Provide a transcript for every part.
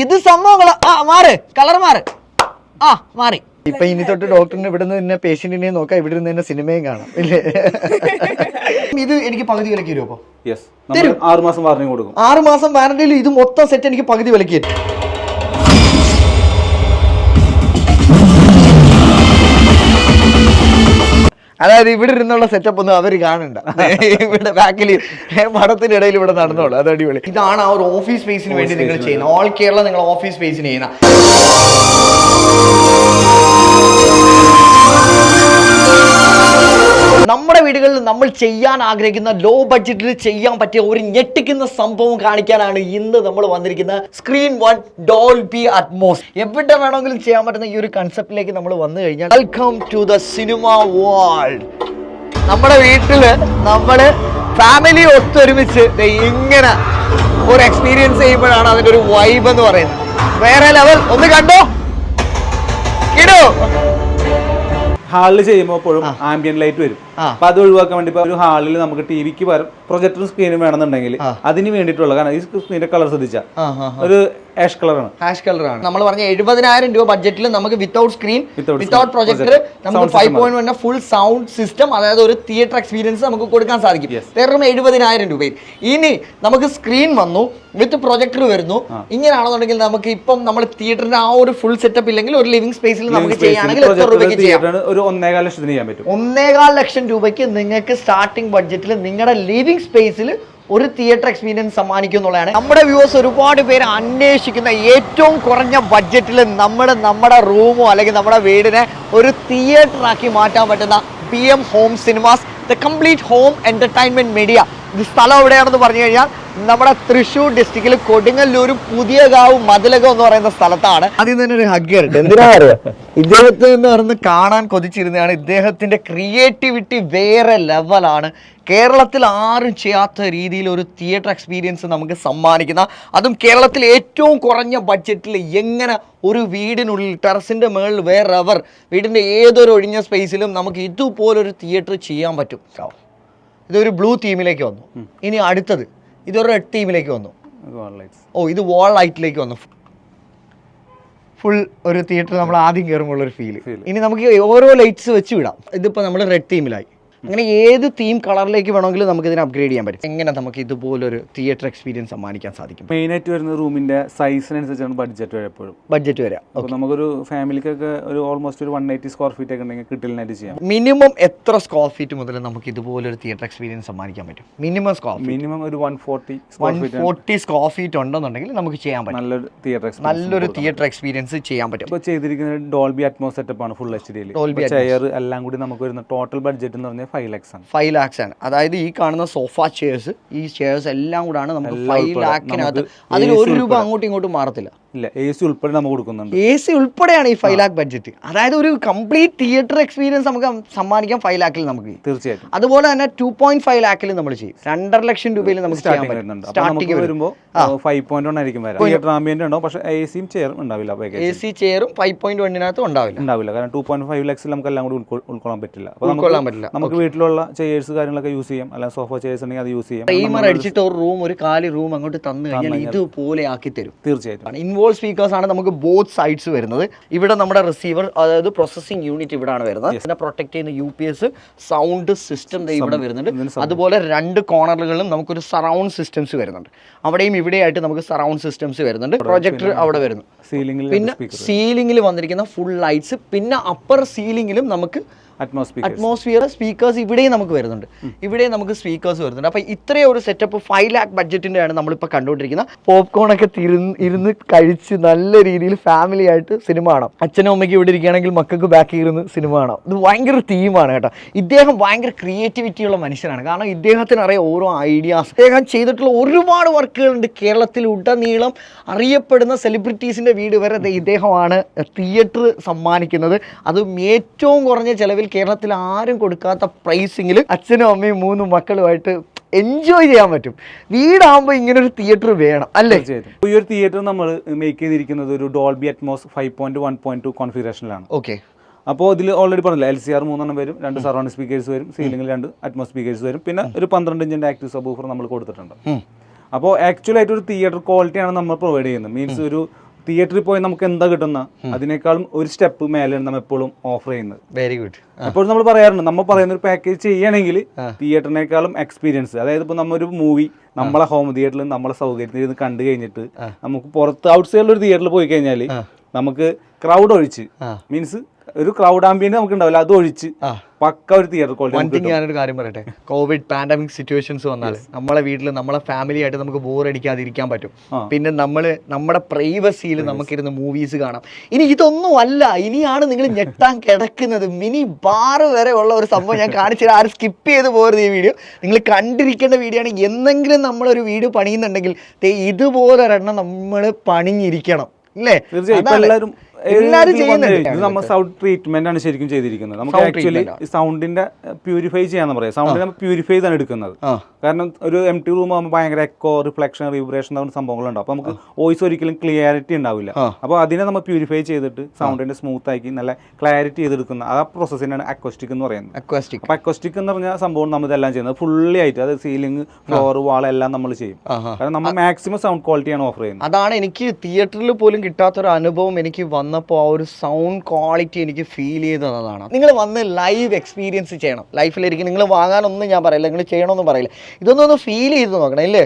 ഇത് സംഭവങ്ങൾ മാറ് കളർ മാറ് മാറി. ഇപ്പൊ ഇനി തൊട്ട് ഡോക്ടറിന് ഇവിടെ നിന്ന് തന്നെ പേഷ്യന്റിനെ നോക്കാം, ഇവിടെ നിന്ന് തന്നെ സിനിമയും കാണാം ഇല്ലേ? ഇത് എനിക്ക് പകുതി വിലക്ക് തരുമോ? അപ്പൊ 6 മാസം വാറന്റി കൊടുക്കും. 6 മാസം വാറന്റിയിൽ ഇത് മൊത്തം സെറ്റ് എനിക്ക് പകുതി വിലക്ക് തരും. അതായത് ഇവിടെ ഇരുന്നുള്ള സെറ്റപ്പ് ഒന്നും അവർ കാണണ്ട, ഇവിടെ ബാക്കിൽ മഠത്തിന്റെ ഇടയിൽ ഇവിടെ നടന്നോളൂ. അത് അടിപൊളി. ഇതാണ് ആ ഒരു ഓഫീസ് സ്പേസിന് വേണ്ടി നിങ്ങൾ ചെയ്യുന്ന, ഓൾ കേരള നിങ്ങൾ ഓഫീസ് സ്പേസിന് ചെയ്യുന്ന. നമ്മുടെ വീടുകളിൽ നമ്മൾ ചെയ്യാൻ ആഗ്രഹിക്കുന്ന ലോ ബഡ്ജറ്റിൽ ചെയ്യാൻ പറ്റിയ ഒരു ഞെട്ടിക്കുന്ന സംഭവം കാണിക്കാനാണ് ഇന്ന് നമ്മൾ വന്നിരിക്കുന്നത്. Screen 1 Dolby Atmos. എവിടെ വേണമെങ്കിലും ചെയ്യാൻ പറ്റുന്ന ഈ ഒരു കൺസെപ്റ്റിലേക്ക് നമ്മൾ വന്നു കഴിഞ്ഞാൽ welcome to the cinema world. നമ്മുടെ വീട്ടില് നമ്മള് ഫാമിലി ഒത്തൊരുമിച്ച് ഇങ്ങനെ ഒരു എക്സ്പീരിയൻസ് ചെയ്യുമ്പോഴാണ് അതിന്റെ ഒരു വൈബ് എന്ന് പറയുന്നത്. വേറെ ലെവൽ. ഒന്ന് കണ്ടോ കിടോ. ഹാളിൽ ചെയ്യുമ്പോൾ എപ്പോഴും ആംബിയൻ ലൈറ്റ് വരും. അപ്പൊ അത് ഒഴിവാക്കാൻ വേണ്ടി ഒരു ഹാളിൽ നമുക്ക് ടിവിക്ക് പകരം പ്രൊജക്ടറും സ്ക്രീനും വേണമെന്നുണ്ടെങ്കിൽ അതിന് വേണ്ടിയിട്ടുള്ള, കാരണം ഈ സ്ക്രീനിന്റെ കളർ ശ്രദ്ധിച്ച ഒരു ആഷ് കളറാണ്. ഹാഷ് കളറാണ്. നമ്മൾ പറഞ്ഞ 70,000 രൂപ ബഡ്ജറ്റിൽ നമുക്ക് വിത്തൗട്ട് സ്ക്രീൻ, വിത്തൗട്ട് പ്രൊജക്ടർ, നമുക്ക് 5.1 ഫുൾ സൗണ്ട് സിസ്റ്റം, അതായത് ഒരു തിയേറ്റർ എക്സ്പീരിയൻസ് നമുക്ക് കൊടുക്കാൻ സാധിക്കും. വെറും 70,000 രൂപയിൽ. ഇനി നമുക്ക് സ്ക്രീൻ വന്നു, വിത്ത് പ്രൊജക്ടർ വരുന്നു. ഇങ്ങനെയാണെന്നുണ്ടെങ്കിൽ നമുക്ക് ഇപ്പം നമ്മൾ തിയേറ്ററിന്റെ ആ ഒരു ഫുൾ സെറ്റപ്പ് ഇല്ലെങ്കിൽ ഒരു ലിവിംഗ് സ്പേസിൽ നമുക്ക് ചെയ്യുകയാണെങ്കിൽ എത്ര രൂപയ്ക്ക് ചെയ്യാം? ഒരു 1.25 ലക്ഷത്തിന് ചെയ്യാൻ പറ്റും. 1.25 ലക്ഷം രൂപയ്ക്ക് നിങ്ങൾക്ക് സ്റ്റാർട്ടിംഗ് ബഡ്ജറ്റിൽ നിങ്ങളുടെ ലിവിംഗ് സ്പേസിൽ ഒരു തിയേറ്റർ എക്സ്പീരിയൻസ് സമ്മാനിക്കും എന്നുള്ളതാണ്. നമ്മുടെ വ്യൂവേഴ്സ് ഒരുപാട് പേര് അന്വേഷിക്കുന്ന ഏറ്റവും കുറഞ്ഞ ബഡ്ജറ്റിൽ നമ്മുടെ റൂമോ അല്ലെങ്കിൽ നമ്മുടെ വീടിനെ ഒരു തിയേറ്റർ ആക്കി മാറ്റാൻ പറ്റുന്ന PM home cinemas, the complete home entertainment media. ഇത് സ്ഥലം എവിടെയാണെന്ന് പറഞ്ഞു കഴിഞ്ഞാൽ നമ്മുടെ തൃശ്ശൂർ ഡിസ്ട്രിക്റ്റിൽ കൊടുങ്ങല്ലൂർ പുതിയകാവ് മതിലകം എന്ന് പറയുന്ന സ്ഥലത്താണ്. ആദ്യം തന്നെ ഒരു ഹഗ്ഗറുണ്ട്. എന്തിനാ അറിയാം, ഇദ്ദേഹത്തെ എന്ന് പറഞ്ഞ് കാണാൻ കൊതിച്ചിരുന്നതാണ്. ഇദ്ദേഹത്തിന്റെ ക്രിയേറ്റിവിറ്റി വേറെ ലെവലാണ്. കേരളത്തിൽ ആരും ചെയ്യാത്ത രീതിയിൽ ഒരു തിയേറ്റർ എക്സ്പീരിയൻസ് നമുക്ക് സമ്മാനിക്കുന്ന, അതും കേരളത്തിൽ ഏറ്റവും കുറഞ്ഞ ബഡ്ജറ്റിൽ എങ്ങനെ ഒരു വീടിനുള്ളിൽ ടെറസിൻ്റെ മുകളിൽ വേറെവർ വീടിൻ്റെ ഏതൊരു ഒഴിഞ്ഞ സ്പേസിലും നമുക്ക് ഇതുപോലൊരു തിയേറ്റർ ചെയ്യാൻ പറ്റും. ഇതൊരു ബ്ലൂ തീമിലേക്ക് വന്നു. ഇനി അടുത്തത് ഇതൊരു റെഡ് തീമിലേക്ക് വന്നു. ഇത് വാൾ ലൈറ്റിലേക്ക് വന്നു. ഫുൾ ഒരു തിയേറ്റർ നമ്മൾ ആദ്യം കയറുമ്പോൾ ഒരു ഫീൽ. ഇനി നമുക്ക് ഓരോ ലൈറ്റ്സ് വെച്ച് വിടാം. ഇതിപ്പോൾ നമ്മൾ റെഡ് തീമിലായി. അങ്ങനെ ഏത് തീം കളറിലേക്ക് വേണമെങ്കിലും നമുക്ക് ഇതിനെ അപ്ഗ്രേഡ് ചെയ്യാൻ പറ്റും. എങ്ങനെ നമുക്ക് ഇതുപോലൊരു തിയേറ്റർ എക്സ്പീരിയൻസ് സമ്മാനിക്കാൻ സാധിക്കും? മെയിനായിട്ട് വരുന്ന റൂമിന്റെ സൈസിനനുസരിച്ചാണ് ബഡ്ജറ്റ് വരിക. അപ്പോൾ നമുക്കൊരു ഫാമിലിക്കൊക്കെ ഒരു ഓൾമോസ്റ്റ് ഒരു 180 സ്ക്വയർ ഫീറ്റ് ഒക്കെ ഉണ്ടെങ്കിൽ കിട്ടലിനായിട്ട് ചെയ്യാം. മിനിമം എത്ര സ്ക്വയർ ഫീറ്റ് മുതൽ നമുക്ക് ഇതുപോലൊരു തിയേറ്റർ എക്സ്പീരിയൻസ് സമ്മാനിക്കാൻ പറ്റും? മിനിമം ഒരു 140 സ്ക്വയർ ഫീറ്റ് ഉണ്ടെന്നുണ്ടെങ്കിൽ നമുക്ക് ചെയ്യാൻ പറ്റും. നല്ലൊരു തിയേറ്റർ എക്സ്പീരിയൻസ് ചെയ്യാൻ പറ്റും. ഇപ്പോൾ ചെയ്തിരിക്കുന്നത് ഡോൾബി അറ്റ്മോസ് സെറ്റപ്പ് ആണ്, ഫുൾ HD. ചെയർ എല്ലാം കൂടി നമുക്ക് വരുന്ന ടോട്ടൽ ബഡ്ജറ്റ് എന്ന് പറഞ്ഞാൽ 5 lakhs ആണ്. അതായത് ഈ കാണുന്ന സോഫ ചെയർസ്, ഈ ചെയർസ് എല്ലാം കൂടാണ് നമുക്ക് 5 lakhനകത്ത്. അതിൽ 1 രൂപ അങ്ങോട്ടും ഇങ്ങോട്ടും മാറത്തില്ല. ഇല്ല, AC ഉൾപ്പെടെ നമുക്ക് കൊടുക്കുന്നുണ്ട്. AC ഉൾപ്പെടെയാണ് ഈ 5 lakh ബഡ്ജറ്റ്. അതായത് ഒരു കംപ്ലീറ്റ് തിയേറ്റർ എക്സ്പീരിയൻസ് നമുക്ക് സമ്മാനിക്കാം 5 lakhൽ നമുക്ക്. തീർച്ചയായിട്ടും. അതുപോലെ തന്നെ 2.5 lakhൽ നമ്മൾ ചെയ്യും. 2.5 ലക്ഷം രൂപയിൽ നമുക്ക് സ്റ്റാർട്ടിംഗ് വരുമ്പോൾ 5.1 ആയിരിക്കും വരാം. തിയേറ്റർ ആംബിയന്റ് ഉണ്ടാവും, പക്ഷേ AC ചെയറും ഉണ്ടാവില്ല. AC ചെയറും 5.1നകത്ത് ഉണ്ടാവില്ല. കാരണം 2.5 lakhs നമുക്ക് എല്ലാം കൂടി ഉൾക്കൊള്ളാൻ പറ്റില്ല. നമുക്ക് വീട്ടിലുള്ള ചെയർസ് കാര്യങ്ങളൊക്കെ യൂസ് ചെയ്യാം, അല്ലെങ്കിൽ സോഫ ചെയർസ് ഉണ്ടെങ്കിൽ അത് യൂസ് ചെയ്യാം. പ്രൈമർ അടിച്ചിട്ട് ഒരു റൂം, ഒരു കാലി റൂം അങ്ങോട്ട് തന്നു കഴിഞ്ഞാൽ ഇതുപോലെ ആക്കി തരും. തീർച്ചയായിട്ടും. ഇൻവോൾവ് സ്പീക്കേഴ്സ് ആണ് നമുക്ക് ബോത്ത് സൈഡ്സ് വരുന്നത്. ഇവിടെ നമ്മുടെ റിസീവർ, അതായത് പ്രോസസിംഗ് യൂണിറ്റ് ഇവിടെയാണ് വരുന്നത്. ഇതിനെ പ്രൊട്ടക്ട് ചെയ്യുന്ന UPS സൗണ്ട് സിസ്റ്റം ഇവിടെ വരുന്നുണ്ട്. അതുപോലെ 2 കോർണറുകളിലും നമുക്കൊരു സറൗണ്ട് സിസ്റ്റംസ് വരുന്നുണ്ട്. അവിടെയും ഇവിടെയായിട്ട് നമുക്ക് സറൗണ്ട് സിസ്റ്റംസ് വരുന്നുണ്ട്. പ്രൊജക്ടർ അവിടെ വരുന്നു. പിന്നെ സീലിംഗിൽ വന്നിരിക്കുന്ന ഫുൾ ലൈറ്റ്സ്, പിന്നെ അപ്പർ സീലിംഗിലും നമുക്ക് അറ്റ്മോസ്ഫിയർ സ്പീക്കേഴ്സ് ഇവിടെയും നമുക്ക് വരുന്നുണ്ട്. ഇവിടെയും നമുക്ക് സ്പീക്കേഴ്സ് വരുന്നുണ്ട്. അപ്പോൾ ഇത്രയും ഒരു സെറ്റപ്പ് 5 lakh ബഡ്ജറ്റിൻ്റെ ആണ് നമ്മളിപ്പോൾ കണ്ടുകൊണ്ടിരിക്കുന്നത്. പോപ്കോൺ ഒക്കെ ഇരുന്ന് കഴിച്ച് നല്ല രീതിയിൽ ഫാമിലി ആയിട്ട് സിനിമ കാണാം. അച്ഛനും അമ്മയ്ക്ക് ഇവിടെ ഇരിക്കുകയാണെങ്കിൽ മക്കൾക്ക് ബാക്കി ഇരുന്ന് സിനിമ കാണാം. ഇത് ഭയങ്കര തീമാണ് കേട്ടോ. ഇദ്ദേഹം ഭയങ്കര ക്രിയേറ്റിവിറ്റിയുള്ള മനുഷ്യനാണ്. കാരണം ഇദ്ദേഹത്തിന് അറിയാം ഓരോ ഐഡിയാസ്. ഇദ്ദേഹം ചെയ്തിട്ടുള്ള ഒരുപാട് വർക്കുകളുണ്ട്. കേരളത്തിൽ ഉടനീളം അറിയപ്പെടുന്ന സെലിബ്രിറ്റീസിൻ്റെ വീട് വരെ ഇദ്ദേഹമാണ് തിയേറ്റർ സമ്മാനിക്കുന്നത്. അതും ഏറ്റവും കുറഞ്ഞ ചിലവിൽ കേരളത്തിൽ ആരും കൊടുക്കാത്ത പ്രൈസിങ്ങിൽ അച്ഛനും അമ്മയും 3 മക്കളുമായിട്ട് എൻജോയ് ചെയ്യാൻ പറ്റും. വീടാകുമ്പോൾ ഇങ്ങനെ ഒരു തിയേറ്റർ വേണം അല്ലേ? ഈ ഒരു തിയേറ്റർ നമ്മൾ മേക്ക് ചെയ്തിരിക്കുന്നത് ഒരു ഡോൾബി അറ്റ്മോസ് 5.1.2 കോൺഫിഗറേഷനിലാണ്. ഓക്കെ. അപ്പോൾ ഇതിൽ ഓൾറെഡി പറഞ്ഞില്ല, LCR 3 വരും, 2 സറൗണ്ട് സ്പീക്കേഴ്സ് വരും, സീലിംഗിൽ 2 അറ്റ്മോസ് സ്പീക്കേഴ്സ് വരും, പിന്നെ ഒരു 12 ഇഞ്ചിന്റെ ആക്റ്റീവ് സബ് വൂഫർ നമ്മൾ കൊടുത്തിട്ടുണ്ട്. അപ്പോൾ ആക്ച്വലി ആയിട്ട് ഒരു തിയേറ്റർ ക്വാളിറ്റിയാണ് നമ്മൾ പ്രൊവൈഡ് ചെയ്യുന്നത്. മീൻസ് ഒരു തിയേറ്ററിൽ പോയി നമുക്ക് എന്താ കിട്ടുന്ന അതിനേക്കാളും ഒരു സ്റ്റെപ്പ് മേലെയാണ് നമ്മൾ എപ്പോഴും ഓഫർ ചെയ്യുന്നത്. Very good. എപ്പോഴും നമ്മൾ പറയാറുണ്ട്, നമ്മൾ പറയുന്ന ഒരു പാക്കേജ് ചെയ്യണമെങ്കിൽ തിയേറ്ററിനേക്കാളും എക്സ്പീരിയൻസ്, അതായത് ഇപ്പോൾ നമ്മൊരു മൂവി നമ്മളെ ഹോം തിയേറ്ററിൽ നമ്മളെ സൗകര്യത്തിൽ ഇരുന്ന് കണ്ടു കഴിഞ്ഞിട്ട് നമുക്ക് പുറത്ത് ഔട്ട്സൈഡിൽ ഒരു തിയേറ്ററിൽ പോയി കഴിഞ്ഞാൽ നമുക്ക് ക്രൗഡ് ഒഴിച്ച്, മീൻസ് ഒരു ക്രൗഡ് ആംബിയൻസ് നമുക്ക് ഉണ്ടാവില്ല, അത് ഒഴിച്ച് പക്ക ഒരു തിയേറ്റർ ക്വാളിറ്റി. ഞാനൊരു കാര്യം പറയട്ടെ, കോവിഡ് പാൻഡമിക് സിറ്റുവേഷൻസ് വന്നാൽ നമ്മളെ വീട്ടിൽ നമ്മളെ ഫാമിലി ആയിട്ട് നമുക്ക് ബോറടിക്കാതിരിക്കാൻ പറ്റും. പിന്നെ നമ്മുടെ പ്രൈവസിയിൽ നമുക്കിരുന്ന് മൂവീസ് കാണാം. ഇനി ഇതൊന്നും അല്ല, ഇനിയാണ് നിങ്ങൾ ഞെട്ടാൻ കിടക്കുന്നത്. മിനി ബാർ വരെ ഉള്ള ഒരു സംഭവം ഞാൻ കാണിച്ചു. ആരും സ്കിപ്പ് ചെയ്ത് പോകരുത് ഈ വീഡിയോ, നിങ്ങൾ കണ്ടിരിക്കേണ്ട വീഡിയോ ആണ്. എന്തെങ്കിലും നമ്മളൊരു വീഡിയോ പണിയുന്നുണ്ടെങ്കിൽ ഇതുപോലൊരെണ്ണം നമ്മൾ പണിഞ്ഞിരിക്കണം, അല്ലേ? എല്ലാവരും ഇത് നമ്മൾ സൗണ്ട് ട്രീറ്റ്മെന്റ് ആണ് ശരിക്കും ചെയ്തിരിക്കുന്നത്. നമുക്ക് ആക്ച്വലി സൗണ്ടിന്റെ പ്യൂരിഫൈ ചെയ്യാന്ന് പറയാം. സൗണ്ടിനെ നമ്മൾ പ്യൂരിഫൈ ചെയ്താണ് എടുക്കുന്നത്. കാരണം ഒരു എം ടി റൂം ആകുമ്പോൾ ഭയങ്കര എക്കോ, റിഫ്ലക്ഷൻ, റിവൈബ്രേഷൻ എന്ന സംഭവങ്ങളുണ്ടാവും. അപ്പൊ നമുക്ക് വോയിസ് ഒരിക്കലും ക്ലിയാരിറ്റി ഉണ്ടാവില്ല. അപ്പോൾ അതിനെ നമ്മൾ പ്യൂരിഫൈ ചെയ്തിട്ട് സൗണ്ടിന്റെ സ്മൂത്ത് ആക്കി നല്ല ക്ലാരിറ്റി ചെയ്തെടുക്കുന്ന ആ പ്രോസസ്സിനാണ് അക്വസ്റ്റിക് എന്ന് പറയുന്നത്. അപ്പൊ അക്വസ്റ്റിക് എന്ന് പറഞ്ഞ സംഭവം നമ്മൾ ഇതെല്ലാം ചെയ്യുന്നത് ഫുള്ളി ആയിട്ട്, അത് സീലിംഗ്, ഫ്ലോർ, വാൾ എല്ലാം നമ്മൾ ചെയ്യും. കാരണം നമ്മൾ മാക്സിമം സൗണ്ട് ക്വാളിറ്റിയാണ് ഓഫർ ചെയ്യുന്നത്. അതാണ് എനിക്ക് തിയേറ്ററിൽ പോലും കിട്ടാത്തൊരു അനുഭവം എനിക്ക് വന്നപ്പോൾ. ആ ഒരു സൗണ്ട് ക്വാളിറ്റി എനിക്ക് ഫീൽ ചെയ്തതാണ്. നിങ്ങൾ വന്ന് ലൈവ് എക്സ്പീരിയൻസ് ചെയ്യണം. ലൈഫിലിരിക്കും, നിങ്ങൾ വാങ്ങാനൊന്നും ഞാൻ പറയില്ല, നിങ്ങൾ ചെയ്യണമെന്നും പറയില്ല, ഇതൊന്നും ഫീൽ ചെയ്ത് നോക്കണം, ഇല്ലേ?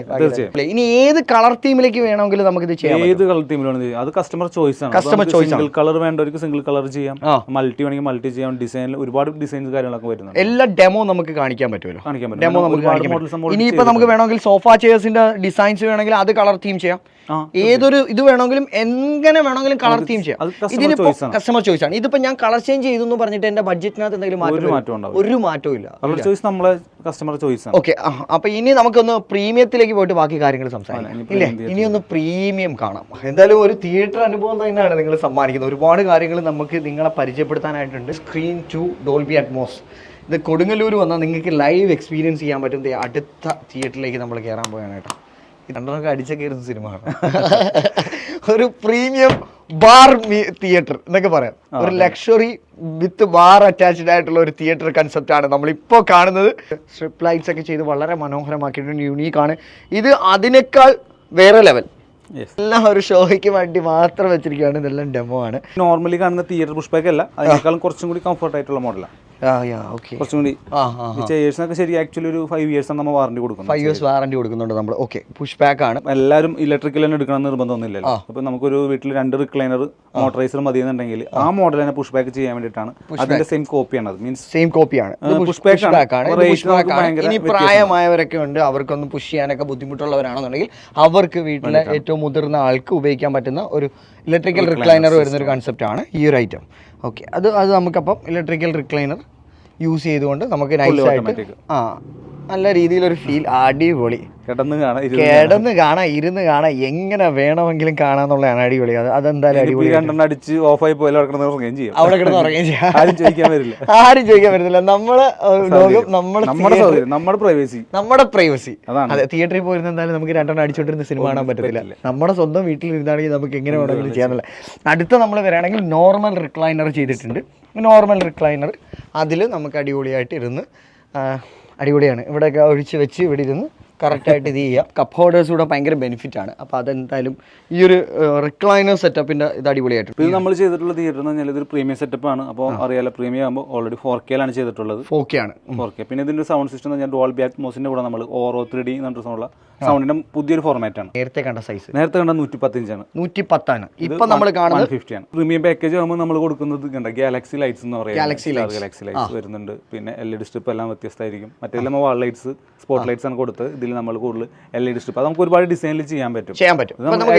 ഇനി ഏത് കളർ തീമിലേക്ക് വേണമെങ്കിലും നമുക്ക് ഇത് ചെയ്യാം. ഏത് കളർ തീമിലാണ് അത് കസ്റ്റമർ ചോയ്സ് ആണ്. Customer choice. സിംഗിൾ കളർ വേണ്ടവർക്ക് സിംഗിൾ കളർ ചെയ്യാം, മൾട്ടി വേണമെങ്കിൽ മൾട്ടി ചെയ്യാം. ഡിസൈനിൽ ഒരുപാട് ഡിസൈൻസ് കാര്യങ്ങളൊക്കെ വരുന്നുണ്ട്. എല്ലാ ഡെമോ നമുക്ക് കാണിക്കാൻ പറ്റുമല്ലോ. ഡെമോ നമുക്ക് കാണിക്കാൻ പറ്റും. ഇനിയിപ്പോ നമുക്ക് വേണമെങ്കിൽ സോഫ ചെയർസിന്റെ ഡിസൈൻസ് വേണമെങ്കിൽ അത് കളർ തീം ചെയ്യാം. ഏതൊരു ഇത് വേണമെങ്കിലും എങ്ങനെ വേണമെങ്കിലും കളർ തീം ചെയ്യാം. ഇതിനിപ്പോ കസ്റ്റമർ ചോയ്സ് ആണ്. ഇതിപ്പോ ഞാൻ കളർ ചേഞ്ച് ചെയ്തു എന്ന് പറഞ്ഞിട്ട് എന്റെ ബഡ്ജറ്റിനകത്ത് എന്തെങ്കിലും ഒരു മാറ്റവും ഇല്ല. ഓക്കെ, അപ്പൊ ഇനി നമുക്കൊന്ന് പ്രീമിയത്തിലേക്ക് പോയിട്ട് ബാക്കി കാര്യങ്ങൾ സംസാരിക്കാം, ഇല്ലേ? ഇനി ഒന്ന് പ്രീമിയം കാണാം. എന്തായാലും ഒരു തിയേറ്റർ അനുഭവം തന്നെയാണ് നിങ്ങൾ സമ്മാനിക്കുന്നത്. ഒരുപാട് കാര്യങ്ങൾ നമുക്ക് നിങ്ങളെ പരിചയപ്പെടുത്താനായിട്ടുണ്ട്. Screen 2 Dolby Atmos. ഇത് കൊടുങ്ങല്ലൂർ വന്നാൽ നിങ്ങൾക്ക് ലൈവ് എക്സ്പീരിയൻസ് ചെയ്യാൻ പറ്റും. അടുത്ത തിയേറ്ററിലേക്ക് നമ്മൾ കയറാൻ പോയാണ് കേട്ടോ. രണ്ടൊക്കെ അടിച്ച കയറുന്ന സിനിമയാണ്. ഒരു പ്രീമിയം ബാർ തിയേറ്റർ എന്നൊക്കെ പറയാം. ഒരു ലക്ഷറി വിത്ത് ബാർ അറ്റാച്ച്ഡ് ആയിട്ടുള്ള ഒരു തിയേറ്റർ കൺസെപ്റ്റ് ആണ് നമ്മളിപ്പോൾ കാണുന്നത്. സ്ട്രിപ്പ് ലൈറ്റ്സ് ഒക്കെ ചെയ്ത് വളരെ മനോഹരമാക്കിയിട്ടുണ്ട്. യൂണീക്കാണ് ഇത്. അതിനേക്കാൾ വേറെ ലെവൽ. എല്ലാം ഒരു ഷോയ്ക്ക് വേണ്ടി മാത്രം വെച്ചിരിക്കുകയാണ്. ഇതെല്ലാം ഡെമോ ആണ്. നോർമലി കാണുന്ന തിയേറ്റർ പുഷ്പൊക്കെ അല്ല, അതിനേക്കാളും കുറച്ചും കൂടി കംഫർട്ട് ആയിട്ടുള്ള മോഡലാണ്. കുറച്ചും കൂടി ചെയേഴ്സിനൊക്കെ ശരി ആക്ച്വലി ഒരു 5 years ആണ് നമ്മൾ വാറണ്ടി കൊടുക്കുന്നത്. 5 years വാറണ്ടി കൊടുക്കുന്നുണ്ട് നമ്മൾ. ഓക്കെ, പുഷ് ബാക്ക് ആണ്. എല്ലാവരും ഇലക്ട്രിക്കൽ തന്നെ എടുക്കണം നിർബന്ധമൊന്നുമില്ലല്ലോ. അപ്പൊ നമുക്കൊരു വീട്ടിൽ 2 റിക്ലൈനർ മോട്ടറൈസർ മതി എന്നുണ്ടെങ്കിൽ ആ മോഡൽ തന്നെ പുഷ് ബാക്ക് ചെയ്യാൻ വേണ്ടിയിട്ടാണ്. അതിന്റെ സെയിം കോപ്പിയാണ് അത്. മീൻസ് സെയിം കോപ്പിയാണ്. പുഷ് ബാക്ക് ആണ്. ഇനി പ്രായമായവരൊക്കെ ഉണ്ട്, അവർക്കൊന്ന് പുഷ് ചെയ്യാനൊക്കെ ബുദ്ധിമുട്ടുള്ളവരാണെന്നുണ്ടെങ്കിൽ അവർക്ക് വീട്ടിലെ ഏറ്റവും മുതിർന്ന ആൾക്ക് ഉപയോഗിക്കാൻ പറ്റുന്ന ഒരു ഇലക്ട്രിക്കൽ റിക്ലൈനർ വരുന്ന ഒരു കൺസെപ്റ്റ് ആണ് ഈ ഒരു ഐറ്റം. ഓക്കെ, അത് നമുക്കപ്പം ഇലക്ട്രിക്കൽ റിക്ലൈനർ യൂസ് ചെയ്തുകൊണ്ട് നമുക്ക് നൈസായിട്ട് നല്ല രീതിയിലൊരു ഫീൽ. അടിപൊളി. കിടന്ന് കാണാം, ഇരുന്ന് കാണാം, എങ്ങനെ വേണമെങ്കിലും കാണാന്നുള്ളതാണ്. അടിപൊളി. അതെന്തായാലും അടിപൊളി. അടിച്ച് ഓഫായി പോയാൽ അവിടെ കിടന്ന് ഉറങ്ങുകയും ചെയ്യാം. ആരും ചോദിക്കാൻ പറ്റില്ല. നമ്മുടെ പ്രൈവസി. അതെ, തിയേറ്ററിൽ പോയിരുന്ന എന്തായാലും നമുക്ക് 2 അടിച്ചോണ്ടിരുന്ന സിനിമ കാണാൻ പറ്റത്തില്ല. നമ്മുടെ സ്വന്തം വീട്ടിലിരുന്നാണെങ്കിൽ നമുക്ക് എങ്ങനെ വേണമെങ്കിലും ചെയ്യാനുള്ള. അടുത്ത നമ്മൾ വരികയാണെങ്കിൽ നോർമൽ റിക്ലൈനർ ചെയ്തിട്ടുണ്ട്. നോർമൽ റിക്ലൈനർ അതിൽ നമുക്ക് അടിപൊളിയായിട്ട് ഇരുന്ന് അടിപൊളിയാണ്. ഇവിടെയൊക്കെ ഒഴിച്ച് വെച്ച് ഇവിടെ ഇരുന്ന് കറക്റ്റായിട്ട് ഇത് ചെയ്യാം. കപ്പ് ഹോൾഡേഴ്സ് കൂടെ ഭയങ്കര ബെനിഫിറ്റ് ആണ്. അപ്പോൾ അതെന്തായാലും ഈ ഒരു റിക്ലൈനർ സെറ്റപ്പിൻ്റെ ഇത് അടിപൊളിയായിട്ട്. ഇത് നമ്മൾ ചെയ്തിട്ടുള്ള തിയേറ്റർ എന്ന് പറഞ്ഞാൽ ഇതൊരു പ്രീമിയം സെറ്റപ്പ് ആണ്. അപ്പോൾ അറിയാലോ, പ്രീമിയം ആകുമ്പോൾ ഓൾറെഡി 4K ചെയ്തിട്ടുള്ളത്. 4K ആണ്. 4K. പിന്നെ ഇതിന്റെ സൗണ്ട് സിസ്റ്റം എന്ന് പറഞ്ഞാൽ ഡോൾബി അറ്റ്മോസിന്റെ കൂടെ നമ്മൾ ഓറോ 3D എന്ന് പറഞ്ഞിട്ടുള്ള സൗണ്ടിന്റെ പുതിയൊരു ഫോർമാറ്റ് ആണ്. നേരത്തെ കണ്ട സൈസ് 110 ഇഞ്ചാണ്. 110 ആണ്. ഇപ്പൊ നമ്മൾ കാണുന്നത് 150 ആണ്. പ്രീമിയം പാക്കേജ് ആകുമ്പോൾ നമ്മൾ കൊടുക്കുന്നത് ഗാലക്സി ലൈറ്റ്സ് എന്ന് പറയുന്നത്. ഗാലക്സി ലൈറ്റ്സ് വരുന്നുണ്ട്. പിന്നെ LED സ്ട്രിപ്പ് എല്ലാം വ്യത്യസ്തമായിരിക്കും. മറ്റേ നമ്മൾ വാൾ ലൈറ്റ്സ്, സ്പോട്ട് ലൈറ്റ്സ് ആണ് കൊടുത്തത്. ഇതിൽ നമ്മൾ കൂടുതൽ LED സ്ട്രിപ്പ്. അത് നമുക്ക് ഒരുപാട് ഡിസൈനിൽ ചെയ്യാൻ പറ്റും.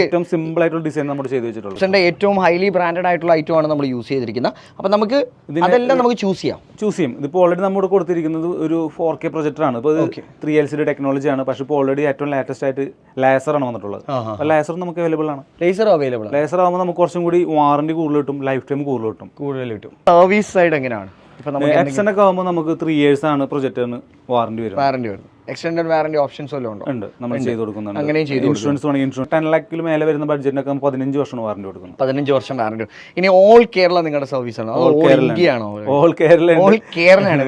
ഏറ്റവും സിമ്പിൾ ആയിട്ടുള്ള ഡിസൈൻ നമ്മൾ ചെയ്ത് വെച്ചിട്ടുള്ളത്. ഏറ്റവും ഹൈലി ബ്രാൻഡഡ് ആയിട്ടുള്ള ഐറ്റം ആണ് നമ്മൾ യൂസ് ചെയ്തിരിക്കുന്നത്. അപ്പൊ നമുക്ക് അതെല്ലാം നമുക്ക് ചൂസ് ചെയ്യാം. ഇതിപ്പോൾ ഓൾറെഡി നമ്മുടെ കൊടുത്തിരിക്കുന്നത് ഒരു 4K പ്രൊജക്ടർ ആണ്. ഇപ്പോൾ 3 LCD ടെക്നോളജി ആണ്. പക്ഷേ ഇപ്പോൾ ഓൾറെഡി ഏറ്റവും ലേറ്റസ്റ്റ് ആയിട്ട് ലേസർ ആണ് വന്നിട്ടുള്ളത്. അപ്പോൾ ലേസർ നമുക്ക് അവൈലബിൾ ആണ്. ലേസർ ആകുമ്പോൾ നമുക്ക് കുറച്ചും കൂടി വാറണ്ടി കൂടുതൽ കിട്ടും, ലൈഫ് ടൈം കൂടുതൽ കിട്ടും. സർവീസ് സൈഡ് എങ്ങനെയാണ്? എക്സനൊക്കെ ആകുമ്പോൾ നമുക്ക് 3 years ആണ് പ്രൊജക്ടറിന് വാറണ്ടി വരും. എക്സ്റ്റൻഡഡ് വാറന്റി ഓപ്ഷൻസ് വല്ലതും ഉണ്ടോ? ഉണ്ട്, നമ്മൾ ചെയ്ത് കൊടുക്കുന്നുണ്ട്. അങ്ങനെയും ചെയ്തു. ഇൻഷുറൻസ് വേണമെങ്കിൽ ഇൻഷുറൻസ് 10 lakhൽ മേലെ വരുന്ന ബഡ്ജറ്റിനൊക്കെ 15 വർഷം വാറന്റി കൊടുക്കുന്നു. 15 വർഷം വാറന്റി. ഇനി ഓൾ കേരള നിങ്ങളുടെ സർവീസ് ആണോ? ഇന്ത്യ ആണോ? ഓൾ കേരള. ഓൾ കേരളയാണ്.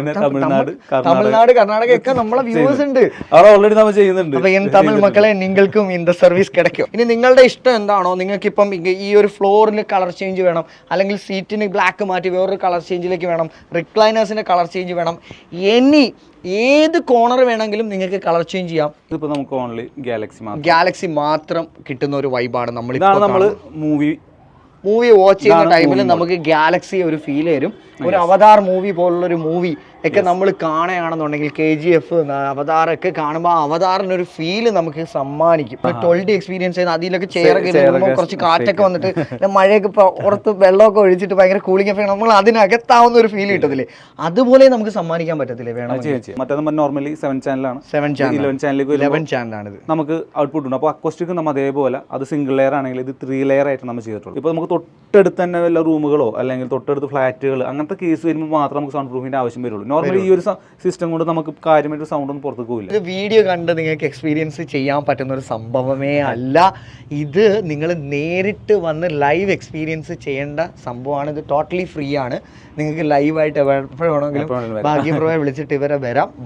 തമിഴ്നാട്, കർണാടക ഒക്കെ നമ്മളെ വ്യൂവേഴ്സ് ഉണ്ട്. അവിടെ ഓൾറെഡി നമ്മൾ ചെയ്യുന്നുണ്ട്. അപ്പൊ എൻ തമിഴ് മക്കളെ നിങ്ങൾക്കും இந்த സർവീസ് കിടക്കും. ഇനി നിങ്ങളുടെ ഇഷ്ടം എന്താണോ, നിങ്ങൾക്ക് ഇപ്പം ഈ ഒരു ഫ്ലോറിൽ കളർ ചേഞ്ച് വേണം, അല്ലെങ്കിൽ സീറ്റിന് ബ്ലാക്ക് മാറ്റി വേറൊരു കളർ ചേഞ്ചിലേക്ക് വേണം, റിക്ലൈനേഴ്സിന്റെ കളർ ചേഞ്ച് വേണം, ഏത് കോർണർ വേണമെങ്കിലും നിങ്ങൾക്ക് കളർ ചേഞ്ച് ചെയ്യാം. ഇതിപ്പോ നമുക്ക് ഓൺലി ഗാലക്സി മാത്രം കിട്ടുന്ന ഒരു വൈബാണ്. നമ്മൾ മൂവി വാച്ച് ചെയ്യുന്ന ടൈമിൽ നമുക്ക് ഗാലക്സി ഒരു ഫീൽ തരും. ഒരു അവതാർ മൂവി പോലുള്ള ഒരു മൂവി ഒക്കെ നമ്മൾ കാണുകയാണെന്നുണ്ടെങ്കിൽ KGF അവതാർ ഒക്കെ കാണുമ്പോൾ അവതാറിനൊരു ഫീല് നമുക്ക് സമ്മാനിക്കും. 12D എക്സ്പീരിയൻസ് ചെയ്യുന്ന അതിലൊക്കെ ചെയറൊക്കെ ഇരുമ്പോൾ കുറച്ച് കാറ്റൊക്കെ വന്നിട്ട് മഴയൊക്കെ പുറത്ത് വെള്ളമൊക്കെ ഒഴിച്ചിട്ട് ഭയങ്കര കൂളിംഗ് ഒക്കെ നമ്മൾ അതിനകത്താവുന്ന ഒരു ഫീൽ കിട്ടത്തില്ലേ, അതുപോലെ നമുക്ക് സമ്മാനിക്കാൻ പറ്റത്തില്ലേ? വേണം. മറ്റേ നോർമലി 7 ചാനലാണ്, 11 ചാനലാണ് ഇത്. നമുക്ക് ഔട്ട്പുട്ട് ഉണ്ട്. അപ്പോൾ അക്വസ്റ്റിക് നമ്മൾ അതേപോലെ അത് സിംഗിൾ ലെയർ ആണെങ്കിൽ ഇത് 3 ലെയർ ആയിട്ട് നമ്മൾ ചെയ്തിട്ടുള്ളൂ. ഇപ്പോൾ നമുക്ക് തൊട്ടടുത്ത് തന്നെ വല്ല റൂമുകളോ അല്ലെങ്കിൽ തൊട്ടടുത്ത് ഫ്ലാറ്റുകൾ അങ്ങനത്തെ കേസ് വരുമ്പോൾ മാത്രം നമുക്ക് സൗണ്ട് പ്രൂഫിന്റെ ആവശ്യം വരുള്ളൂ. നോർമലി ഈ ഒരു സിസ്റ്റം കൊണ്ട് നമുക്ക് കാര്യമായിട്ട് സൗണ്ട് ഒന്നും പുറത്തേക്ക് പോകില്ല. ഇത് വീഡിയോ കണ്ട് നിങ്ങൾക്ക് എക്സ്പീരിയൻസ് ചെയ്യാൻ പറ്റുന്ന ഒരു സംഭവമേ അല്ല. ഇത് നിങ്ങൾ നേരിട്ട് വന്ന് ലൈവ് എക്സ്പീരിയൻസ് ചെയ്യേണ്ട സംഭവമാണ്. ഇത് ടോട്ടലി ഫ്രീ ആണ്. നിങ്ങൾക്ക് ലൈവായിട്ട് എപ്പോഴും വേണമെങ്കിലും ഭാഗ്യപ്രവയെ വിളിച്ചിട്ട് ഇവരെ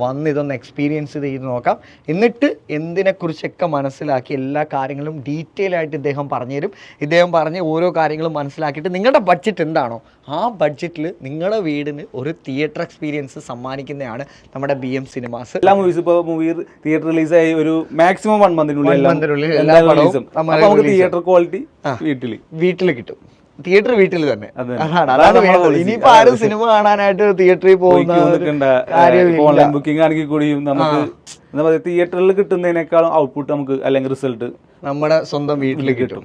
വന്ന് ഇതൊന്ന് എക്സ്പീരിയൻസ് ചെയ്ത് നോക്കാം. എന്നിട്ട് എന്തിനെക്കുറിച്ചൊക്കെ മനസ്സിലാക്കി എല്ലാ കാര്യങ്ങളും ഡീറ്റെയിൽ ആയിട്ട് ഇദ്ദേഹം പറഞ്ഞുതരും. ഇദ്ദേഹം പറഞ്ഞ് ഓരോ കാര്യങ്ങളും മനസ്സിലാക്കിയിട്ട് നിങ്ങളുടെ ബഡ്ജറ്റ് എന്താണോ ആ ബഡ്ജറ്റിൽ നിങ്ങളുടെ വീടിന് ഒരു തിയേറ്റർ എക്സ്പീരിയൻസ് സമ്മാനിക്കുന്നതാണ് നമ്മുടെ BM സിനിമാസ്. എല്ലാ മൂവീസ് ഇപ്പോൾ മൂവി തിയേറ്റർ റിലീസായി ഒരു മാക്സിമം 1 മന്തിനുള്ളിൽ എല്ലാ പടവും നമുക്ക് തിയേറ്റർ ക്വാളിറ്റി വീട്ടിൽ കിട്ടും. തിയേറ്റർ വീട്ടിൽ തന്നെ. അതാണ് വേണ്ടത്. ഇനിയിപ്പോ ആരും സിനിമ കാണാനായിട്ട് തിയേറ്ററിൽ പോകുന്ന ഓൺലൈൻ ബുക്കിംഗ് ആണെങ്കിൽ കൂടിയും നമുക്ക് എന്താ പറയുക, തിയേറ്ററിൽ കിട്ടുന്നതിനേക്കാളും ഔട്ട്പുട്ട് നമുക്ക് അല്ലെങ്കിൽ റിസൾട്ട് നമ്മുടെ സ്വന്തം വീട്ടിൽ കിട്ടും.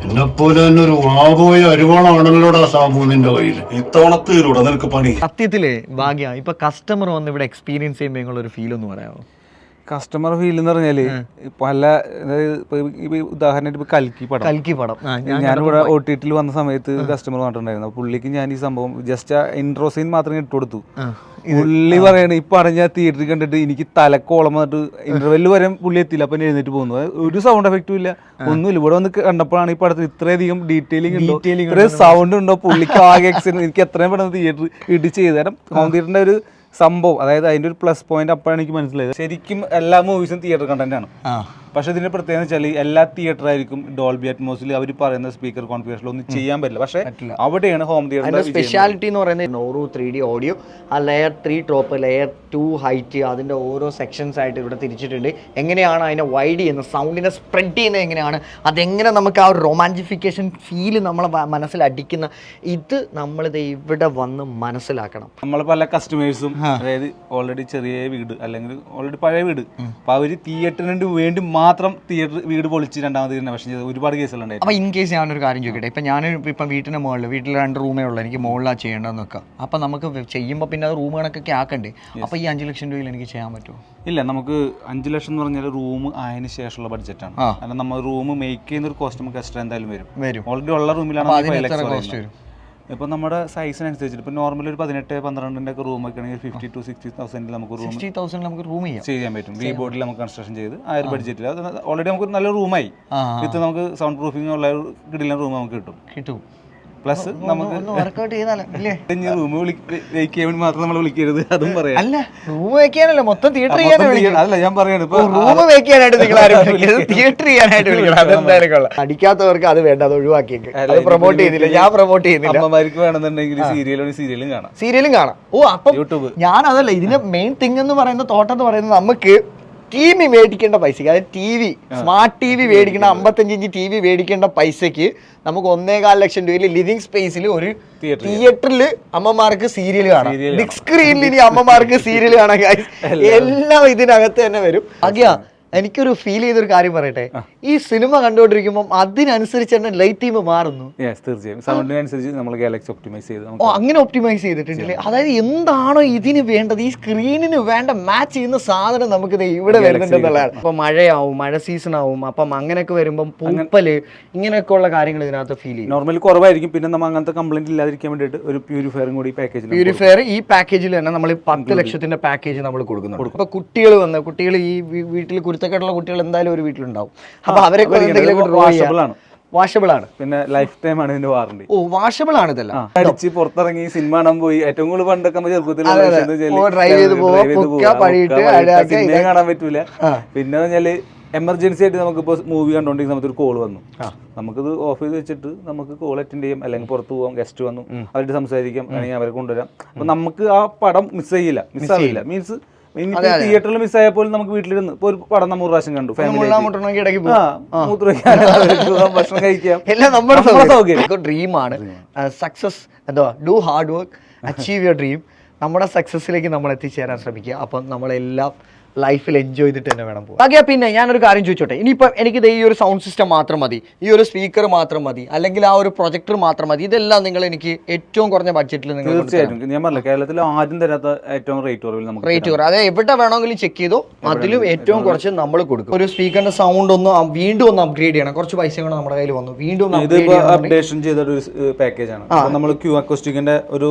എന്നെപ്പോലൊരു വാപോയ അരുവാണാണല്ലോടാ സാബു നിന്റെ കയ്യിൽ. ഇത്തവണ തീരൂടെ നിനക്ക് പണി. സത്യത്തില് ഭാഗ്യ ഇപ്പൊ കസ്റ്റമർ വന്ന് ഇവിടെ എക്സ്പീരിയൻസ് ചെയ്യുമ്പോൾ നിങ്ങളൊരു ഫീൽ ഒന്ന് പറയാമോ? കസ്റ്റമർ ഫീൽ എന്ന് പറഞ്ഞാല് പല, ഉദാഹരണമായിട്ട് ഇപ്പൊ കൽക്കി പടം ഞാനിവിടെ OTT വന്ന സമയത്ത് കസ്റ്റമർ പറഞ്ഞിട്ടുണ്ടായിരുന്നു. പുള്ളിക്ക് ഞാൻ ഈ സംഭവം ജസ്റ്റ് ഇൻട്രോ സീൻ മാത്രം ഇട്ട് കൊടുത്തു. പുള്ളി പറയണ ഈ പടം ഞാൻ തിയേറ്ററിൽ കണ്ടിട്ട് എനിക്ക് തലക്കോളം വന്നിട്ട് ഇന്റർവെല്ല് വരെ പുള്ളി എത്തിയില്ല, അപ്പൊ എഴുന്നേറ്റ് പോകുന്നു. ഒരു സൗണ്ട് എഫക്റ്റും ഇല്ല, ഒന്നുമില്ല. ഇവിടെ വന്ന് കണ്ടപ്പോഴാണ് ഈ പടത്തിൽ ഇത്രയധികം ഡീറ്റെയിലിംഗ് ഉണ്ടോ, ഇത്രയും സൗണ്ട് ഉണ്ടോ, പുള്ളിക്ക് ആകെ എനിക്ക് എത്രയും പെട്ടെന്ന് തിയേറ്റർ ഇടിച്ച് ചെയ്തു തരാം. ഹോം തിയേറ്ററിന്റെ ഒരു സംഭവം, അതായത് അതിന്റെ ഒരു പ്ലസ് പോയിന്റ് അപ്പോഴാണ് എനിക്ക് മനസ്സിലായത്. ശരിക്കും എല്ലാ മൂവീസും തിയേറ്റർ കണ്ടന്റ് ആണ്. പക്ഷെ ഇതിന്റെ പ്രത്യേകത വെച്ചാൽ എല്ലാ തിയേറ്റർ ആയിരിക്കും ഡോൾബി അറ്റ്മോസിൽ അവർ പറയുന്ന സ്പീക്കർ കോൺഫിഗറേഷൻ ഒന്നും ചെയ്യാൻ പറ്റില്ല. പക്ഷെ അവിടെയാണ് ഹോം തിയേറ്ററിന്റെ സ്പെഷ്യാലിറ്റി എന്ന് പറയുന്നത്. നോറു 3D ഓഡിയോ, ആ ലെയർ 3 ടോപ്പ്, ലെയർ 2 ഹൈറ്റ്, അതിന്റെ ഓരോ സെക്ഷൻസ് ആയിട്ട് ഇവിടെ തിരിച്ചിട്ടുണ്ട്. എങ്ങനെയാണ് അതിനെ വൈഡ് ചെയ്യുന്നത്, സൗണ്ടിനെ സ്പ്രെഡ് ചെയ്യുന്നത് എങ്ങനെയാണ്, അതെങ്ങനെ നമുക്ക് ആ ഒരു റൊമാൻറ്റിഫിക്കേഷൻ ഫീല് നമ്മളെ മനസ്സിൽ അടിക്കുന്ന, ഇത് നമ്മളിത് ഇവിടെ വന്ന് മനസ്സിലാക്കണം. നമ്മൾ പല കസ്റ്റമേഴ്സും അതായത് ഓൾറെഡി ചെറിയ വീട് അല്ലെങ്കിൽ ഓൾറെഡി പഴയ വീട്, അപ്പൊ അവര് തിയേറ്ററിന് വേണ്ടി മാത്രം തിയേറ്റർ വീട് പൊളിച്ച് രണ്ടാമത് ഇന്നോവേഷൻ ചെയ്ത് ഒരുപാട് കേസുകളുണ്ടായിരുന്നു. അപ്പോൾ ഇൻ കേസ് ഞാനൊരു കാര്യം ചോദിക്കട്ടെ, ഇപ്പം ഇപ്പം വീട്ടിന് മുകളിൽ, വീട്ടിൽ 2 റൂമേ ഉള്ളൂ, എനിക്ക് മുകളിലാണ് ചെയ്യേണ്ടതെന്ന് വെക്കാം. അപ്പം നമുക്ക് ചെയ്യുമ്പോൾ പിന്നെ അത് റൂം കണക്കൊക്കെ ആക്കണ്ടേ? അപ്പോൾ ഈ 5 ലക്ഷം രൂപയിൽ എനിക്ക് ചെയ്യാൻ പറ്റുമോ? ഇല്ല, നമുക്ക് 5 ലക്ഷം എന്ന് പറഞ്ഞാൽ റൂം ആയതിനു ശേഷമുള്ള ബഡ്ജറ്റാണ്. കാരണം നമ്മൾ റൂം മേക്ക് ചെയ്യുന്ന ഒരു കോസ്റ്റ് നമുക്ക് എക്സ്ട്രാ എന്തായാലും വരും. ഓൾറെഡി ഉള്ള റൂമിലാണ്. ഇപ്പോൾ നമ്മുടെ സൈസിനനുസരിച്ചിട്ട് ഇപ്പോൾ നോർമലി ഒരു 18-12 ഒക്കെ റൂം ഒക്കെ ആണെങ്കിൽ 50,000 to 60,000 നമുക്ക് റൂം ചെയ്യാൻ പറ്റും. വി ബോർഡിൽ നമുക്ക് കൺസ്ട്രക്ഷൻ ചെയ്ത് ആ ഒരു ബഡ്ജറ്റിൽ ഓൾറെഡി നമുക്ക് നല്ല റൂമായി ഇത് നമുക്ക് സൗണ്ട് പ്രൂഫിംഗ് ഉള്ള കിടിലൻ റൂം നമുക്ക് കിട്ടും. പ്ലസ് നമുക്ക് റൂം വെയിറ്റ് ചെയ്യാൻ മാത്രം നമ്മൾ വിളിക്കരുത്, അതും പറയാം. അല്ല, റൂം വെക്കാനല്ല, മൊത്തം തിയേറ്റർ ചെയ്യാനാണ്. അല്ല, ഞാൻ പറയാണ് ഇപ്പൊ റൂം വെക്കാനായിട്ട് നിങ്ങൾ തിയേറ്റർ ചെയ്യാനായിട്ട് വിളിക്കണം. അതെന്തായാലും അടിക്കാത്തവർക്ക് അത് വേണ്ട, അത് ഒഴിവാക്കിയേക്ക്. അത് പ്രൊമോട്ട് ചെയ്യുന്നില്ല, ഞാൻ പ്രൊമോട്ട് ചെയ്യുന്നില്ല. അമ്മമാർക്ക് വേണമെന്നുണ്ടെങ്കിൽ സീരിയലും കാണാം. ഓ, അപ്പം യൂട്യൂബ്. ഞാൻ അതല്ല, ഇതിന്റെ മെയിൻ തിങ് എന്ന് പറയുന്ന തോട്ടം എന്ന് പറയുന്നത് നമുക്ക് TV മേടിക്കേണ്ട പൈസക്ക്, അതായത് TV smart TV മേടിക്കേണ്ട 55 inch TV മേടിക്കേണ്ട പൈസക്ക് നമുക്ക് 1.25 ലക്ഷം രൂപയിൽ ലിവിംഗ് സ്പേസിൽ ഒരു തിയേറ്ററിൽ അമ്മമാർക്ക് സീരിയൽ കാണാം. ബിഗ് സ്ക്രീനിൽ ഇനി അമ്മമാർക്ക് സീരിയൽ കാണാൻ എല്ലാം ഇതിനകത്ത് തന്നെ വരും. ആകെ എനിക്കൊരു ഫീൽ ചെയ്തൊരു കാര്യം പറയട്ടെ, ഈ സിനിമ കണ്ടുകൊണ്ടിരിക്കുമ്പോൾ അതിനനുസരിച്ച് തന്നെ ലൈറ്റ് ടീം മാറുന്നു. തീർച്ചയായും സൗണ്ടിനനുസരിച്ച് നമ്മൾ ഗാലക്സി ഒപ്റ്റിമൈസ് ചെയ്ത് അങ്ങനെ ഒപ്റ്റിമൈസ് ചെയ്തിട്ടുണ്ടല്ലേ? അതായത് എന്താണോ ഇതിന് വേണ്ടത്, ഈ സ്ക്രീനിന് വേണ്ട മാച്ച് ചെയ്യുന്ന സാധനം നമുക്ക് ഇവിടെ വരുന്നുണ്ടെന്നുള്ളതാണ്. അപ്പൊ മഴയാവും, മഴ സീസൺ ആവും, അപ്പം അങ്ങനെയൊക്കെ വരുമ്പം പൂപ്പല് ഇങ്ങനെയൊക്കെ ഉള്ള കാര്യങ്ങൾ ഇതിനകത്ത് ഫീൽ ചെയ്യും. നോർമലി കുറവായിരിക്കും. പിന്നെ നമ്മൾ അങ്ങനത്തെ കംപ്ലൈന്റ് ഇല്ലാതിരിക്കാൻ വേണ്ടിയിട്ട് ഒരു പ്യൂരിഫയറും കൂടി പാക്കേജിൽ, പ്യൂരിഫയർ ഈ പാക്കേജിൽ തന്നെ നമ്മൾ 10 ലക്ഷത്തിന്റെ പാക്കേജ് നമ്മൾ കൊടുക്കുന്നുണ്ട്. അപ്പൊ കുട്ടികൾ ഈ വീട്ടിൽ കുരുത്തക്കെട്ടുള്ള കുട്ടികൾ എന്തായാലും ഒരു വീട്ടിലുണ്ടാവും. അപ്പൊ അവരൊക്കെ വാഷബിൾ ആണ്. പിന്നെ ലൈഫ് ടൈം ആണ് ഇതിന്റെ വാറണ്ടി. വാഷബിൾ ആണ്. ഇതെല്ലാം അടിച്ച് പുറത്തിറങ്ങി സിനിമ കാണാൻ പോയി. ഏറ്റവും കൂടുതൽ പണ്ടൊക്കെ ചെറുപ്പത്തിൽ കാണാൻ പറ്റൂല. പിന്നെ പറഞ്ഞാല് എമർജൻസി ആയിട്ട് നമുക്കിപ്പോൾ മൂവി കണ്ടോണ്ടിരിക്കുന്ന സമയത്ത് ഒരു കോൾ വന്നു, നമുക്കിത് ഓഫ് ചെയ്ത് വെച്ചിട്ട് നമുക്ക് കോൾ അറ്റൻഡ് ചെയ്യാം, അല്ലെങ്കിൽ പുറത്ത് പോകാം, ഗസ്റ്റ് വന്നു അവരുടെ സംസാരിക്കാം, അല്ലെങ്കിൽ അവരെ കൊണ്ടുവരാം. അപ്പൊ നമുക്ക് ആ പടം മിസ്സാവില്ല. മീൻസ് തിയേറ്ററിൽ മിസ്സായപ്പോൾ നമുക്ക് വീട്ടിലിരുന്ന് ഇപ്പൊ ഒരു പടം നമ്മൾ പ്രാവശ്യം കണ്ടു, ഭക്ഷണം കഴിക്കാം, എല്ലാം നമ്മുടെ സൗകര്യം. ഡ്രീമാണ് സക്സസ്. എന്താ, do hard work, achieve your dream. നമ്മുടെ സക്സസ്സിലേക്ക് നമ്മൾ എത്തിച്ചേരാൻ ശ്രമിക്കുക. അപ്പം നമ്മളെല്ലാം ലൈഫിൽ എൻജോയ് ചെയ്തിട്ട് തന്നെ വേണം പോകാൻ. ആകെ പിന്നെ ഞാനൊരു കാര്യം ചോദിച്ചോട്ടെ, ഇനിയിപ്പോൾ എനിക്കിത് ഈ ഒരു സൗണ്ട് സിസ്റ്റം മാത്രം മതി, ഈ ഒരു സ്പീക്കർ മാത്രം മതി, അല്ലെങ്കിൽ ആ ഒരു പ്രൊജക്ടർ മാത്രം മതി, ഇതെല്ലാം നിങ്ങൾ എനിക്ക് ഏറ്റവും കുറഞ്ഞ ബഡ്ജറ്റിൽ നിങ്ങൾ തീർച്ചയായിട്ടും ഞാൻ പറഞ്ഞില്ല, കേരളത്തിൽ ആദ്യം തരാത്ത ഏറ്റവും റേറ്റ് കുറവ്. അതായത് എവിടെ വേണമെങ്കിലും ചെക്ക് ചെയ്തോ, അതിലും ഏറ്റവും കുറച്ച് നമ്മൾ കൊടുക്കും. ഒരു സ്പീക്കറിന്റെ സൗണ്ട് ഒന്ന് വീണ്ടും ഒന്ന് അപ്ഗ്രേഡ് ചെയ്യണം, കുറച്ച് പൈസ കൂടെ നമ്മുടെ കയ്യിൽ വന്നു, വീണ്ടും അപ്ഡേഷൻ ചെയ്ത ഒരു പാക്കേജാണ്. നമ്മൾ ക്യൂ അക്കോസ്റ്റിക്കിന്റെ ഒരു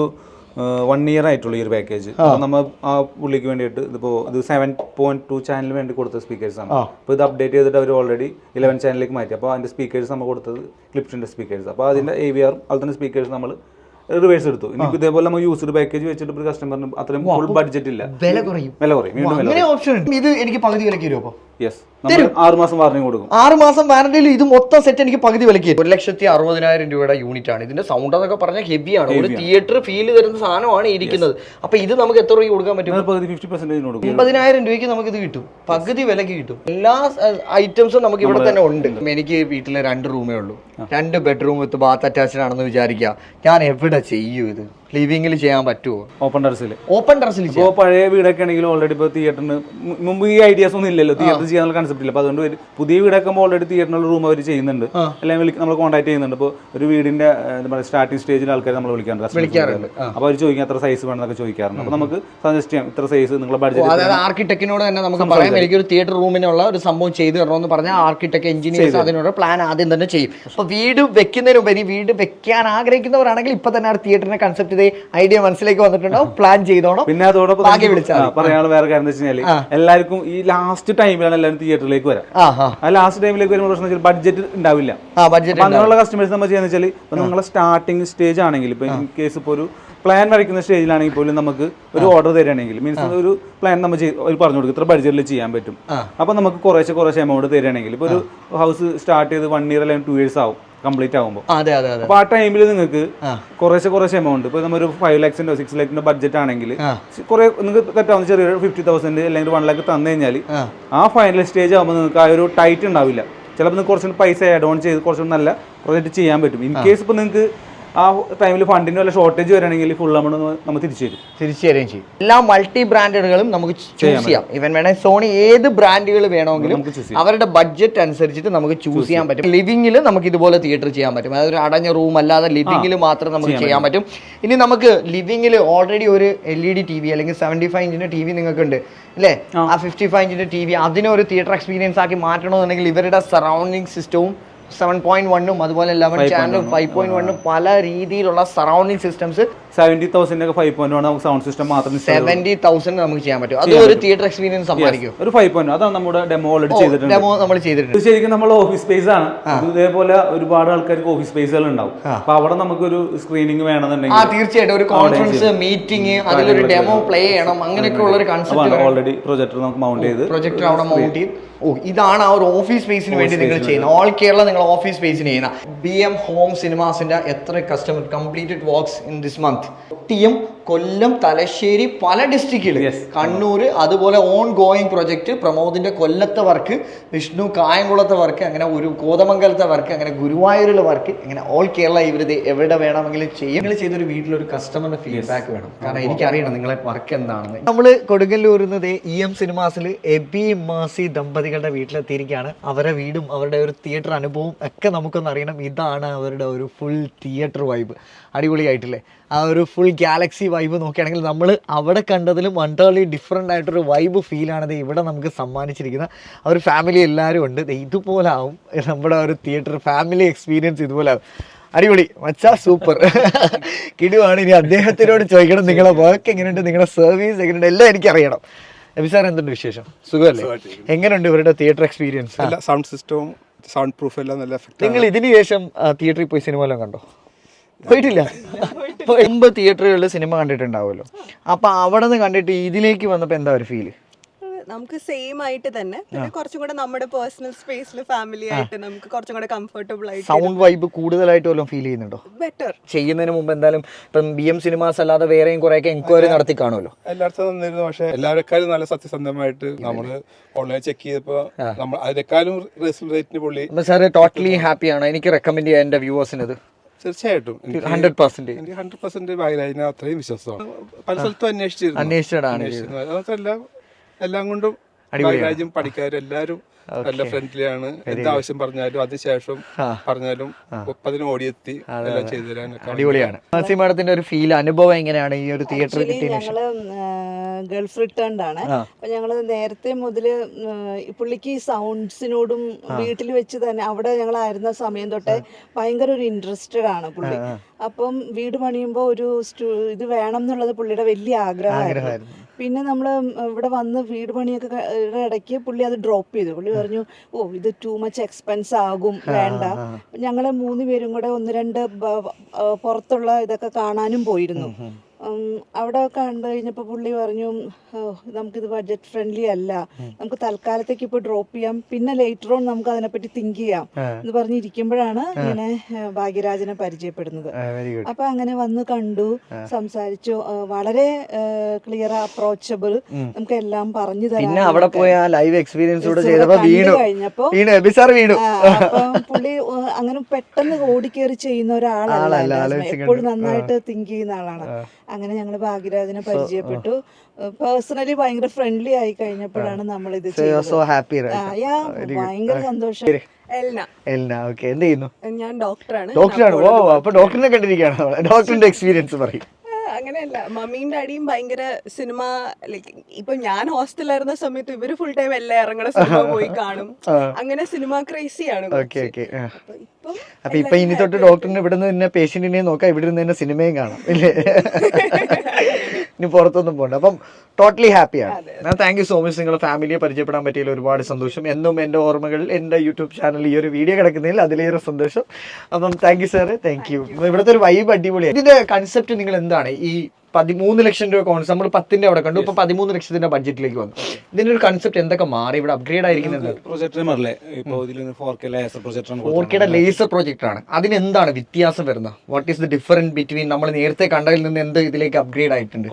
1 year ആയിട്ടുള്ള ഈ ഒരു പാക്കേജ്. നമ്മൾ ആ പുള്ളിക്ക് വേണ്ടിയിട്ട് ഇത് 7.2 ചാനലിന് വേണ്ടി കൊടുത്ത സ്പീക്കേഴ്സ് ആണ്. അപ്പോൾ ഇത് അപ്ഡേറ്റ് ചെയ്തിട്ട് അവർ ഓൾറെഡി 11 ചാനലിലേക്ക് മാറ്റി. അപ്പോൾ അതിന്റെ സ്പീക്കേഴ്സ് നമ്മൾ കൊടുത്തത് ക്ലിപ്സിന്റെ സ്പീക്കേഴ്സ്. അപ്പോൾ അതിന്റെ AVR അതുതന്നെ സ്പീക്കേഴ്സ് നമ്മൾ റിവേഴ്സ് എടുത്തു. ഇനിയിപ്പോൾ ഇതേപോലെ നമ്മൾ യൂസ്ഡ് പാക്കേജ് വെച്ചിട്ട് ഒരു കസ്റ്റമറിന് അത്രയും ഫുൾ ബഡ്ജറ്റ് ഇല്ല, വില കുറയും. ഇത് എനിക്ക് പകുതി വിലക്ക് വരുമോ? യെസ്, 6 മാസം വാറണ്ടി കൊടുക്കും. 6 മാസം വാറണ്ടിയിൽ ഇത് മൊത്തം സെറ്റ് എനിക്ക് പകുതി വിലക്ക് 1,60,000 രൂപയുടെ യൂണിറ്റ് ആണ്. ഇതിന്റെ സൗണ്ട് എന്നൊക്കെ പറഞ്ഞാൽ ഹെവിയാണ്, ഒരു തിയേറ്റർ ഫീൽ തരുന്ന സാധനമാണ് ഇരിക്കുന്നത്. അപ്പൊ ഇത് നമുക്ക് എത്ര രൂപ കൊടുക്കാൻ പറ്റും? 50,000 രൂപയ്ക്ക് നമുക്ക് ഇത് കിട്ടും, പകുതി വിലക്ക് കിട്ടും. എല്ലാ ഐറ്റംസും നമുക്ക് ഇവിടെ തന്നെ ഉണ്ട്. എനിക്ക് വീട്ടിൽ 2 റൂമേ ഉള്ളൂ, 2 ബെഡ്റൂം വിത്ത് ബാത്ത് അറ്റാച്ച്ഡ് ആണെന്ന് വിചാരിക്കുക. ഞാൻ എവിടെ ചെയ്യൂ ഇത്? ലിവിംഗിൽ ചെയ്യാൻ പറ്റുമോ? ഓപ്പൺ ടെറസിൽ. ഇപ്പോൾ പഴയ വീടൊക്കെ ആണെങ്കിൽ ഓൾറെഡി ഇപ്പോൾ തിയേറ്ററിന് മുമ്പ് ഈ ഐഡിയാസ് ഒന്നും ഇല്ലല്ലോ, തിയേറ്റർ ചെയ്യാനുള്ള കൺസെപ്റ്റ് ഇല്ല. അപ്പോൾ അതുകൊണ്ട് പുതിയ വീടൊക്കെ ഓൾറെഡി തിയേറ്ററിനുള്ള റൂം അവർ ചെയ്യുന്നുണ്ട്, അല്ലെങ്കിൽ നമ്മൾ കോൺടാക്ട് ചെയ്യുന്നുണ്ട്. ഇപ്പോൾ ഒരു വീടിന്റെ എന്താ പറയുക സ്റ്റാർട്ടിംഗ് സ്റ്റേജിൽ ആൾക്കാർ നമ്മൾ വിളിക്കാറുണ്ട്. അപ്പോൾ അവർ ചോദിക്കാൻ എത്ര സൈസ് വേണമെന്നൊക്കെ ചോദിക്കാറുണ്ട്. അപ്പോൾ നമുക്ക് സജസ്റ്റ് ചെയ്യാം ഇത്ര സൈസ് നിങ്ങളുടെ ബഡ്ജറ്റ്. അതായത് ആർക്കിടെക്റ്റിനോട് തന്നെ നമുക്ക് പറയാം, എനിക്കൊരു തിയേറ്റർ റൂമിനുള്ള ഒരു സംഭവം ചെയ്തു തരണമെന്ന് പറഞ്ഞാൽ ആർക്കിടെക്ട് എഞ്ചിനീയേഴ്സ് അതിനുള്ള പ്ലാൻ ആദ്യം തന്നെ ചെയ്യും. അപ്പോൾ വീട് വെക്കുന്നതിനുപരി വീട് വെക്കാൻ ആഗ്രഹിക്കുന്നവരാണെങ്കിൽ ഇപ്പൊ തന്നെ ആ തിയേറ്ററിനെ കൺസെപ്റ്റ് ഐഡിയ മനസ്സിലേക്ക് വന്നിട്ടുണ്ടാവും, പ്ലാൻ ചെയ്തോണം. പിന്നെ അതോടൊപ്പം പറയാനുള്ള വേറെ കാര്യം എന്താ വെച്ചാൽ എല്ലാവർക്കും ഈ ലാസ്റ്റ് ടൈമിലാണ് എല്ലാവരും തിയേറ്ററിലേക്ക് വരാം. ആ ലാസ്റ്റ് ടൈമിലേക്ക് വരുമ്പോൾ പ്രശ്നം ബഡ്ജറ്റ് ഉണ്ടാവില്ല. അങ്ങനെയുള്ള കസ്റ്റമേഴ്സ് നമ്മൾ ചെയ്യുന്ന വെച്ചാൽ ഇപ്പൊ നിങ്ങളെ സ്റ്റാർട്ടിംഗ് സ്റ്റേജ് ആണെങ്കിൽ, ഇപ്പൊ ഇൻ കേസ് ഇപ്പോൾ ഒരു പ്ലാൻ വരയ്ക്കുന്ന സ്റ്റേജിലാണെങ്കിൽ പോലും നമുക്ക് ഒരു ഓർഡർ തരികയാണെങ്കിൽ, മീൻസ് ഒരു പ്ലാൻ നമ്മൾ പറഞ്ഞു കൊടുക്കും ഇത്ര ബഡ്ജറ്റിൽ ചെയ്യാൻ പറ്റും. അപ്പൊ നമുക്ക് കുറേശ്ശെ എമൗണ്ട് തരികയാണെങ്കിൽ, ഇപ്പൊ ഒരു ഹൗസ് സ്റ്റാർട്ട് ചെയ്ത് 1 year അല്ലെങ്കിൽ 2 years ആവും കംപ്ലീറ്റ് ആകുമ്പോൾ. അപ്പൊ ആ ടൈമിൽ നിങ്ങൾക്ക് കുറേശ്ശെ എമൗണ്ട്, ഇപ്പൊ നമ്മൾ ഒരു 5 lakhs 6 lakhs ബഡ്ജറ്റ് ആണെങ്കിൽ കുറെ നിങ്ങൾക്ക് തെറ്റാവുന്ന ചെറിയൊരു 50,000 അല്ലെങ്കിൽ 1 lakh തന്നു കഴിഞ്ഞാൽ ആ ഫൈനൽ സ്റ്റേജ് ആകുമ്പോൾ നിങ്ങൾക്ക് ആ ഒരു ടൈറ്റ് ഉണ്ടാവില്ല. ചിലപ്പോൾ നിങ്ങൾക്ക് കുറച്ചുകൂടി പൈസ ആഡ് ഓൺ ചെയ്ത് കുറച്ചുകൂടി നല്ല പ്രൊജക്റ്റ് ചെയ്യാൻ പറ്റും. ഇൻ കേസ് ഇപ്പൊ നിങ്ങൾക്ക് ആ ടൈമിൽ ഫണ്ടിന് വല്ല ഷോർട്ടേജ് വരികയാണെങ്കിൽ ഫുൾ നമ്മൾ തിരിച്ചു തരും ചെയ്യും. എല്ലാ മൾട്ടി ബ്രാൻഡുകളും നമുക്ക് ചൂസ് ചെയ്യാം. ഇവൻ വേണേൽ സോണി ഏത് ബ്രാൻഡുകൾ വേണമെങ്കിലും അവരുടെ ബഡ്ജറ്റ് അനുസരിച്ചിട്ട് നമുക്ക് ചൂസ് ചെയ്യാൻ പറ്റും. ലിവിംഗിൽ നമുക്ക് ഇതുപോലെ തിയേറ്റർ ചെയ്യാൻ പറ്റും, അതായത് ഒരു അടഞ്ഞ റൂം അല്ലാതെ ലിവിംഗിൽ മാത്രം നമുക്ക് ചെയ്യാൻ പറ്റും. ഇനി നമുക്ക് ലിവിംഗിൽ ഓൾറെഡി ഒരു LED TV അല്ലെങ്കിൽ 75 ഇഞ്ചിന്റെ TV നിങ്ങൾക്ക് ഉണ്ട് അല്ലേ? ആ 55 ഇഞ്ചിന്റെ TV അതിനൊരു തിയേറ്റർ എക്സ്പീരിയൻസ് ആക്കി മാറ്റണമെന്നുണ്ടെങ്കിൽ ഇവരുടെ സറൗണ്ടിങ് സിസ്റ്റവും 7.1 അതുപോലെ 11 ചാനലും 5.1 പല രീതിയിലുള്ള സറൗണ്ടിങ് സിസ്റ്റംസ് 70,000 5.1 നമുക്ക് സൗണ്ട് സിസ്റ്റം മാത്രം 70,000 നമുക്ക് ചെയ്യാൻ പറ്റും. അത് ഒരു തിയേറ്റർ എക്സ്പീരിയൻസ് സമ്മാനിക്കും. ഒരു 5.1 അതാണ് നമ്മുടെ ഡെമോ ഓൾറെഡി ചെയ്തിട്ടുണ്ട്. ശരിക്കും നമ്മൾ ഓഫീസ് സ്പേസ് ആണ്. ഇതേപോലെ ഒരുപാട് ആൾക്കാർക്ക് ഓഫീസ് സ്പേസുകൾ ഉണ്ടാവും. അപ്പൊ അവിടെ നമുക്കൊരു സ്ക്രീനിങ് വേണമെന്നുണ്ടെങ്കിൽ തീർച്ചയായിട്ടും ഒരു കോൺഫറൻസ് മീറ്റിംഗ് അതിലൊരു ഡെമോ പ്ലേ ചെയ്യണം, അങ്ങനെയൊക്കെ ഉള്ള ഒരു കൺസെപ്റ്റ് ഓൾറെഡി പ്രൊജക്ടർ നമുക്ക് മൗണ്ട് ചെയ്ത് പ്രൊജക്ടർ അവിടെ മൗണ്ട് ചെയ്ത് ഇതാണ് ആ ഒരു ഓഫീസ് സ്പേസിന് വേണ്ടി നിങ്ങൾ ചെയ്യുന്ന ഓൾ കേരള നിങ്ങൾ ഓഫീസ് സ്പേസിന് ചെയ്യുന്ന BM ഹോം സിനിമാസിന്റെ എത്ര customer completed works in this month. Kollam, Thalassery, പല ഡിസ്ട്രിക്റ്റിൽ, കണ്ണൂർ, അതുപോലെ ഓൺ ഗോയിങ് പ്രൊജക്ട്, പ്രമോദിന്റെ കൊല്ലത്തെ വർക്ക്, വിഷ്ണു കായംകുളത്തെ വർക്ക്, അങ്ങനെ ഒരു കോതമംഗലത്തെ വർക്ക്, അങ്ങനെ ഗുരുവായൂരിലെ വർക്ക്, അങ്ങനെ ഓൾ കേരള ഇവര് എവിടെ വേണമെങ്കിലും ചെയ്യും. നിങ്ങൾ ചെയ്തൊരു വീട്ടിലൊരു കസ്റ്റമറിന്റെ ഫീഡ്ബാക്ക് വേണം, കാരണം എനിക്കറിയണം നിങ്ങളെ വർക്ക് എന്താണെന്ന്. നമ്മൾ കൊടുങ്ങല്ലൂരിൽ EM സിനിമാസിൽ എബി മാസി ദമ്പതികളുടെ വീട്ടിലെത്തിയിരിക്കുകയാണ്. അവരുടെ വീടും അവരുടെ ഒരു തിയേറ്റർ അനുഭവം ഒക്കെ നമുക്കൊന്ന് അറിയണം. ഇതാണ് അവരുടെ ഒരു ഫുൾ തിയേറ്റർ വൈബ്. അടിപൊളിയായിട്ടില്ലേ? ആ ഒരു ഫുൾ ഗാലക്സി വൈബ് നോക്കുകയാണെങ്കിൽ നമ്മൾ അവിടെ കണ്ടതിലും വണ്ടർലി ഡിഫറെൻ്റ് ആയിട്ടൊരു വൈബ് ഫീലാണത് ഇവിടെ നമുക്ക് സമ്മാനിച്ചിരിക്കുന്നത്. ആ ഒരു ഫാമിലി എല്ലാവരും ഉണ്ട്. ഇതുപോലെ ആവും നമ്മുടെ ഒരു തിയേറ്റർ ഫാമിലി എക്സ്പീരിയൻസ്, ഇതുപോലെ ആവും. അടിപൊളി മച്ചാ, സൂപ്പർ കിടുവാണ്. ഇനി അദ്ദേഹത്തിനോട് ചോദിക്കണം നിങ്ങളെ വർക്ക് എങ്ങനെയുണ്ട്, നിങ്ങളുടെ സർവീസ് എങ്ങനെയുണ്ട്, എല്ലാം എനിക്കറിയണം. എബി സാർ എന്തുണ്ട് വിശേഷം? സുഖമല്ലേ? എങ്ങനെയുണ്ട് ഇവരുടെ തിയേറ്റർ എക്സ്പീരിയൻസ്? സൗണ്ട് സിസ്റ്റവും സൗണ്ട് പ്രൂഫ് എല്ലാം നല്ല എഫക്റ്റ്. നിങ്ങൾ ഇതിന് ശേഷം തിയേറ്ററിൽ പോയി സിനിമ എല്ലാം കണ്ടോ? പോയിട്ടില്ല. മുമ്പ് തിയേറ്ററുകളിൽ സിനിമ കണ്ടിട്ടുണ്ടാവുമല്ലോ, അപ്പൊ അവിടെ നിന്ന് കണ്ടിട്ട് ഇതിലേക്ക് വന്നപ്പോ എന്താ ഒരു ഫീല്? നമുക്ക് സെയിം ആയിട്ട് തന്നെ, പിന്നെ കുറച്ചും കൂടെ നമ്മുടെ പേഴ്സണൽ സ്പേസിൽ ഫാമിലി ആയിട്ട് നമുക്ക് കുറച്ചും കൂടെ കംഫർട്ടബിൾ ആയിട്ട് സൗണ്ട് വൈബ് കൂടുതലായിട്ട് വല്ലതും ഫീൽ ചെയ്യുന്നുണ്ടോ? ബെറ്റർ. ചെയ്യുന്നതിന് മുമ്പ് എന്തായാലും ഇപ്പം BM സിനിമാസ് അല്ലാതെ വേറെയും കുറെയൊക്കെ എൻക്വയറി നടത്തി കാണുമല്ലോ. എല്ലായിടത്തും തന്നിരുന്നു, പക്ഷെ എല്ലാവരെക്കാളും നല്ല സത്യസന്ധമായിട്ട് നമ്മൾ ഓൺലൈൻ ചെക്ക് ചെയ്തപ്പോ നമ്മൾ അതിനേക്കാളും റേറ്റിന് പുള്ളി. സാറ് ടോട്ടലി ഹാപ്പിയാണ്. എനിക്ക് റെക്കമെൻഡ് ചെയ്യാൻ എൻ്റെ വ്യൂവേഴ്സിനത് തീർച്ചയായിട്ടും 100%. എനിക്ക് 100% ഭാഗ്യരാജിനെ അത്രയും വിശ്വാസമാണ്. പല സ്ഥലത്തും അന്വേഷിച്ചതാണ്. മാത്രമല്ല എല്ലാം കൊണ്ടും ഭാഗ്യരാജും പണിക്കാരും എല്ലാവരും നല്ല ഫ്രണ്ട്ലിയാണ്. എന്താവശ്യം പറഞ്ഞാലും അതിശേഷം പറഞ്ഞാലും അതിന് ഓടിയെത്തി എല്ലാം ചെയ്തു തരാൻ അടിപൊളിയാണ്. മാഡത്തിന്റെ ഒരു ഫീൽ അനുഭവം എങ്ങനെയാണ് ഈ ഒരു തിയേറ്ററിൽ കിട്ടിയ? ഞങ്ങള് ഗൾഫ് റിട്ടേൺഡ് ആണ്. അപ്പൊ ഞങ്ങള് നേരത്തെ മുതല് പുള്ളിക്ക് സൗണ്ട്സിനോടും വീട്ടിൽ വെച്ച് തന്നെ അവിടെ ഞങ്ങളായിരുന്ന സമയം തൊട്ടേ ഭയങ്കര ഒരു ഇൻട്രസ്റ്റഡ് ആണ് പുള്ളി. അപ്പം വീട് പണിയുമ്പോൾ ഒരു ഇത് വേണം എന്നുള്ളത് പുള്ളിയുടെ വലിയ ആഗ്രഹമായിരുന്നു. പിന്നെ നമ്മൾ ഇവിടെ വന്ന് വീട് പണിയൊക്കെ ഇടയ്ക്ക് പുള്ളി അത് ഡ്രോപ്പ് ചെയ്തു. പുള്ളി പറഞ്ഞു, ഓ ഇത് ടൂ മച്ച് എക്സ്പെൻസ് ആകും, വേണ്ട. ഞങ്ങൾ 3 പേരും കൂടെ 1-2 പുറത്തുള്ള ഇതൊക്കെ കാണാനും പോയിരുന്നു. അവിടെ കണ്ടു കഴിഞ്ഞപ്പോൾ പുള്ളി പറഞ്ഞു, നമുക്കിത് ബഡ്ജറ്റ് ഫ്രണ്ട്ലി അല്ല, നമുക്ക് തൽക്കാലത്തേക്ക് ഇപ്പോൾ ഡ്രോപ്പ് ചെയ്യാം, പിന്നെ ലേറ്റർ ഓൺ നമുക്ക് അതിനെപ്പറ്റി തിങ്ക് ചെയ്യാം എന്ന് പറഞ്ഞിരിക്കുമ്പോഴാണ് ഇങ്ങനെ ഭാഗ്യരാജനെ പരിചയപ്പെടുന്നത്. അപ്പൊ അങ്ങനെ വന്ന് കണ്ടു, സംസാരിച്ചു, വളരെ ക്ലിയർ, അപ്രോച്ചബിൾ, നമുക്ക് എല്ലാം പറഞ്ഞു തരാം. പിന്നെ അവിടെ പോയ ലൈവ് എക്സ്പീരിയൻസ് കഴിഞ്ഞപ്പോ അപ്പം പുള്ളി അങ്ങനെ പെട്ടെന്ന് ഓടിക്കേറി ചെയ്യുന്ന ഒരാളല്ല, എപ്പോഴും നന്നായിട്ട് തിങ്ക് ചെയ്യുന്ന ആളാണ്. അങ്ങനെ ഞങ്ങൾ ഭാഗ്യരാജനെ പരിചയപ്പെട്ടു. പേഴ്സണലി ഭയങ്കര ഫ്രണ്ട്ലി ആയി കഴിഞ്ഞപ്പോഴാണ് നമ്മൾ ഇത് ഭയങ്കര സന്തോഷം. എൽന, ഓക്കേ. എന്ത് ചെയ്യുന്നു? ഞാൻ ഡോക്ടറാണ്. ഓ, അപ്പൊ ഡോക്ടറിനെ കണ്ടിരിക്കുകയാണ്. ഡോക്ടറിന്റെ എക്സ്പീരിയൻസ് പറയും. അങ്ങനെയല്ല, മമ്മിയും ഡാഡിയും ഭയങ്കര സിനിമ, ലൈക്ക് ഇപ്പൊ ഞാൻ ഹോസ്റ്റലായിരുന്ന സമയത്ത് ഇവര് ഫുൾ ടൈം എല്ലാം ഇറങ്ങണ സിനിമ പോയി കാണും. അങ്ങനെ സിനിമ ക്രേസിയാണ്. അപ്പൊ ഇപ്പൊ ഇനി തൊട്ട് ഡോക്ടറിന് ഇവിടെ നിന്ന് തന്നെ പേഷ്യന്റിനെ നോക്കാം, ഇവിടെ നിന്ന് തന്നെ സിനിമയും കാണാം, ഇല്ലേ? ഇനി പുറത്തൊന്നും പോകണ്ട. അപ്പം ടോട്ടലി ഹാപ്പിയാണ്. Thank you so much. നിങ്ങളുടെ ഫാമിലിയെ പരിചയപ്പെടാൻ പറ്റിയതിൽ ഒരുപാട് സന്തോഷം. എന്നും എൻ്റെ ഓർമ്മകളിൽ എൻ്റെ യൂട്യൂബ് ചാനൽ ഈ ഒരു വീഡിയോ കിടക്കുന്നതിൽ അതിലേറെ സന്തോഷം. അപ്പം thank you sir, thank you. ഇവിടുത്തെ ഒരു വൈബ് അടിപൊളിയാണ്. ഇതിന്റെ കൺസെപ്റ്റ് നിങ്ങൾ എന്താണ്? ഈ 13 ലക്ഷം രൂപ കോൺസെപ്റ്റ് നമ്മൾ 10ന്റെ അവിടെ കണ്ടു, ഇപ്പൊ 13 ലക്ഷത്തിന്റെ ബഡ്ജറ്റിലേക്ക് വന്നു. ഇതിന്റെ ഒരു കൺസെപ്റ്റ് എന്തൊക്കെ മാറി? ഇവിടെ അപ്ഗ്രേഡ് ആയിരിക്കുന്നത് 4K ലേസർ പ്രൊജക്ടർ ആണ്. അതിനെന്താണ് വ്യത്യാസം വരുന്നത്? What is the difference between നമ്മൾ നേരത്തെ കണ്ടതിൽ നിന്ന് എന്ത് ഇതിലേക്ക് അപ്ഗ്രേഡ് ആയിട്ടുണ്ട്?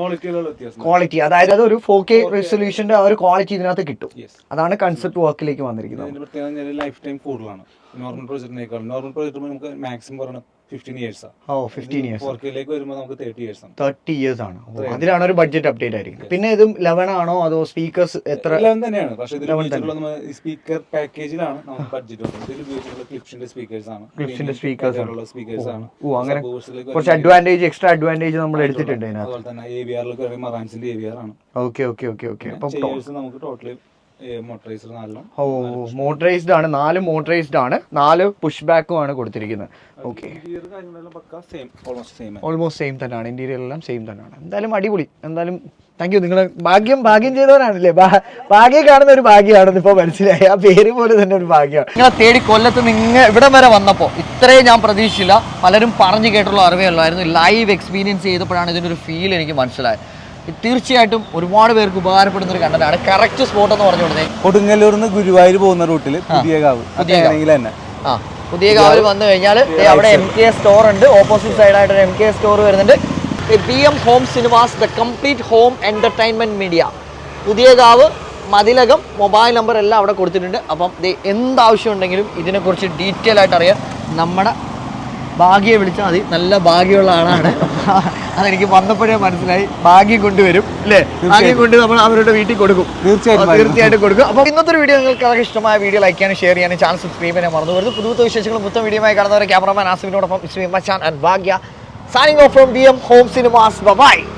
ക്വാളിറ്റി, അതായത് അത് ഒരു 4K റെസൊല്യൂഷന്റെ ആ ഒരു ക്വാളിറ്റി ഇതിനകത്ത് കിട്ടും. അതാണ് കൺസെപ്റ്റ് വർക്കിലേക്ക് വന്നിരിക്കുന്നത്. ലൈഫ് ടൈം കൂടുതലാണ് നോർമൽ പ്രൊജക്ടറിനേക്കാൾ. നോർമൽ പ്രൊജക്ടർ നമുക്ക് മാക്സിമം പറയണം 15 years. 15 years. 4Kയിലേക്ക് വരുമ്പോൾ നമുക്ക് 30 years ആണ്. 30 years ആണ്. അതിലാണ് ഒരു ബഡ്ജറ്റ് അപ്ഡേറ്റ് ആയിരിക്കും. പിന്നെ ഇതും 11 ആണോ അതോ സ്പീക്കേഴ്സ് എത്ര? 11 തന്നെയാണ്. പക്ഷേ ഇതിൽ സ്പീക്കർ പാക്കേജിലാണ് നമുക്ക് ബഡ്ജറ്റ് വരുന്നത്. ഇതിൽ ഉപയോഗിച്ചിട്ടുള്ള ക്ലിപ്സിന്റെ സ്പീക്കേഴ്സ് ആണ്. സ്പീക്കേഴ്സ് ആണ്. അങ്ങനെ കുറച്ച് അഡ്വാൻറ്റേജ്, എക്സ്ട്രാ അഡ്വാൻറ്റേജ് നമ്മൾ എടുത്തിട്ടുണ്ട് അതിനകത്ത്. അതുപോലെ തന്നെ AVR-ലേക്ക് വരുമ്പോൾ മറാൻസിന്റെ AVR ആണ്. ഓക്കെ. അപ്പം നമുക്ക് ടോട്ടലി മോട്ടറൈസ്ഡ് ആണ്. 4 മോട്ടറൈസ്ഡ് ആണ്, 4 പുഷ് ബാക്കും ആണ് കൊടുത്തിരിക്കുന്നത്. ഓക്കെ, ഓൾമോസ്റ്റ് സെയിം തന്നെയാണ്. ഇന്റീരിയർ എല്ലാം സെയിം തന്നെയാണ്. എന്തായാലും അടിപൊളി. എന്തായാലും താങ്ക് യു. നിങ്ങൾ ഭാഗ്യം ചെയ്തവരാണല്ലേ. ഭാഗ്യം കാണുന്ന ഒരു ഭാഗ്യമാണെന്ന് ഇപ്പോൾ മനസ്സിലായി. ആ പേര് പോലെ തന്നെ ഒരു ഭാഗ്യമാണ്. നിങ്ങളെ തേടി കൊല്ലത്ത് നിങ്ങൾ ഇവിടം വരെ വന്നപ്പോൾ ഇത്രയും ഞാൻ പ്രതീക്ഷിച്ചില്ല. പലരും പറഞ്ഞു കേട്ടുള്ള അറിവേ ഉള്ളായിരുന്നു. ലൈവ് എക്സ്പീരിയൻസ് ചെയ്തപ്പോഴാണ് ഇതിൻ്റെ ഒരു ഫീൽ എനിക്ക് മനസ്സിലായത്. തീർച്ചയായിട്ടും ഒരുപാട് പേർക്ക് ഉപകാരപ്പെടുന്ന ഒരു കണ്ടന്റാണ്. കറക്റ്റ് സ്പോട്ട് എന്ന് പറഞ്ഞു കൊടുത്തത് കൊടുങ്ങല്ലൂർ നിന്ന് ഗുരുവായൂർ പോകുന്ന റൂട്ടിൽ പുതിയകാവ് തന്നെ. പുതിയകാവിൽ വന്നു കഴിഞ്ഞാൽ അവിടെ MK സ്റ്റോർ ഉണ്ട്. ഓപ്പോസിറ്റ് സൈഡായിട്ട് MK സ്റ്റോർ വരുന്നുണ്ട്. BM home cinemas, the complete home entertainment media. Puthiyakavu, Mathilakam, mobile number എല്ലാം അവിടെ കൊടുത്തിട്ടുണ്ട്. അപ്പം എന്താവശ്യം ഉണ്ടെങ്കിലും ഇതിനെക്കുറിച്ച് ഡീറ്റെയിൽ ആയിട്ട് അറിയാം നമ്മുടെ ഭാഗ്യയെ വിളിച്ചാൽ മതി. നല്ല ഭാഗ്യമുള്ള ആളാണ്. അതെനിക്ക് വന്നപ്പോഴേ മനസ്സിലായി. ഭാഗ്യം കൊണ്ടുവരും അല്ലേ? ഭാഗ്യം കൊണ്ട് നമ്മൾ അവരുടെ വീട്ടിൽ കൊടുക്കും, തീർച്ചയായിട്ടും കൊടുക്കും. അപ്പോൾ ഇന്നത്തെ ഒരു വീഡിയോ നിങ്ങൾക്ക് വളരെ ഇഷ്ടമായ വീഡിയോ ലൈക്ക് ചെയ്യാനും ഷെയർ ചെയ്യാനും ചാനൽ സബ്സ്ക്രൈബ് ചെയ്യാൻ മറന്നു വരുന്നത്. പുതിയ വിശേഷങ്ങളും പുത്തൻ വീഡിയോയുമായി കാണുന്നവരെ cameraman ആസിഫിനോടൊപ്പം Machan and Bhagya signing off from BM Home Cinemas. Bye bye.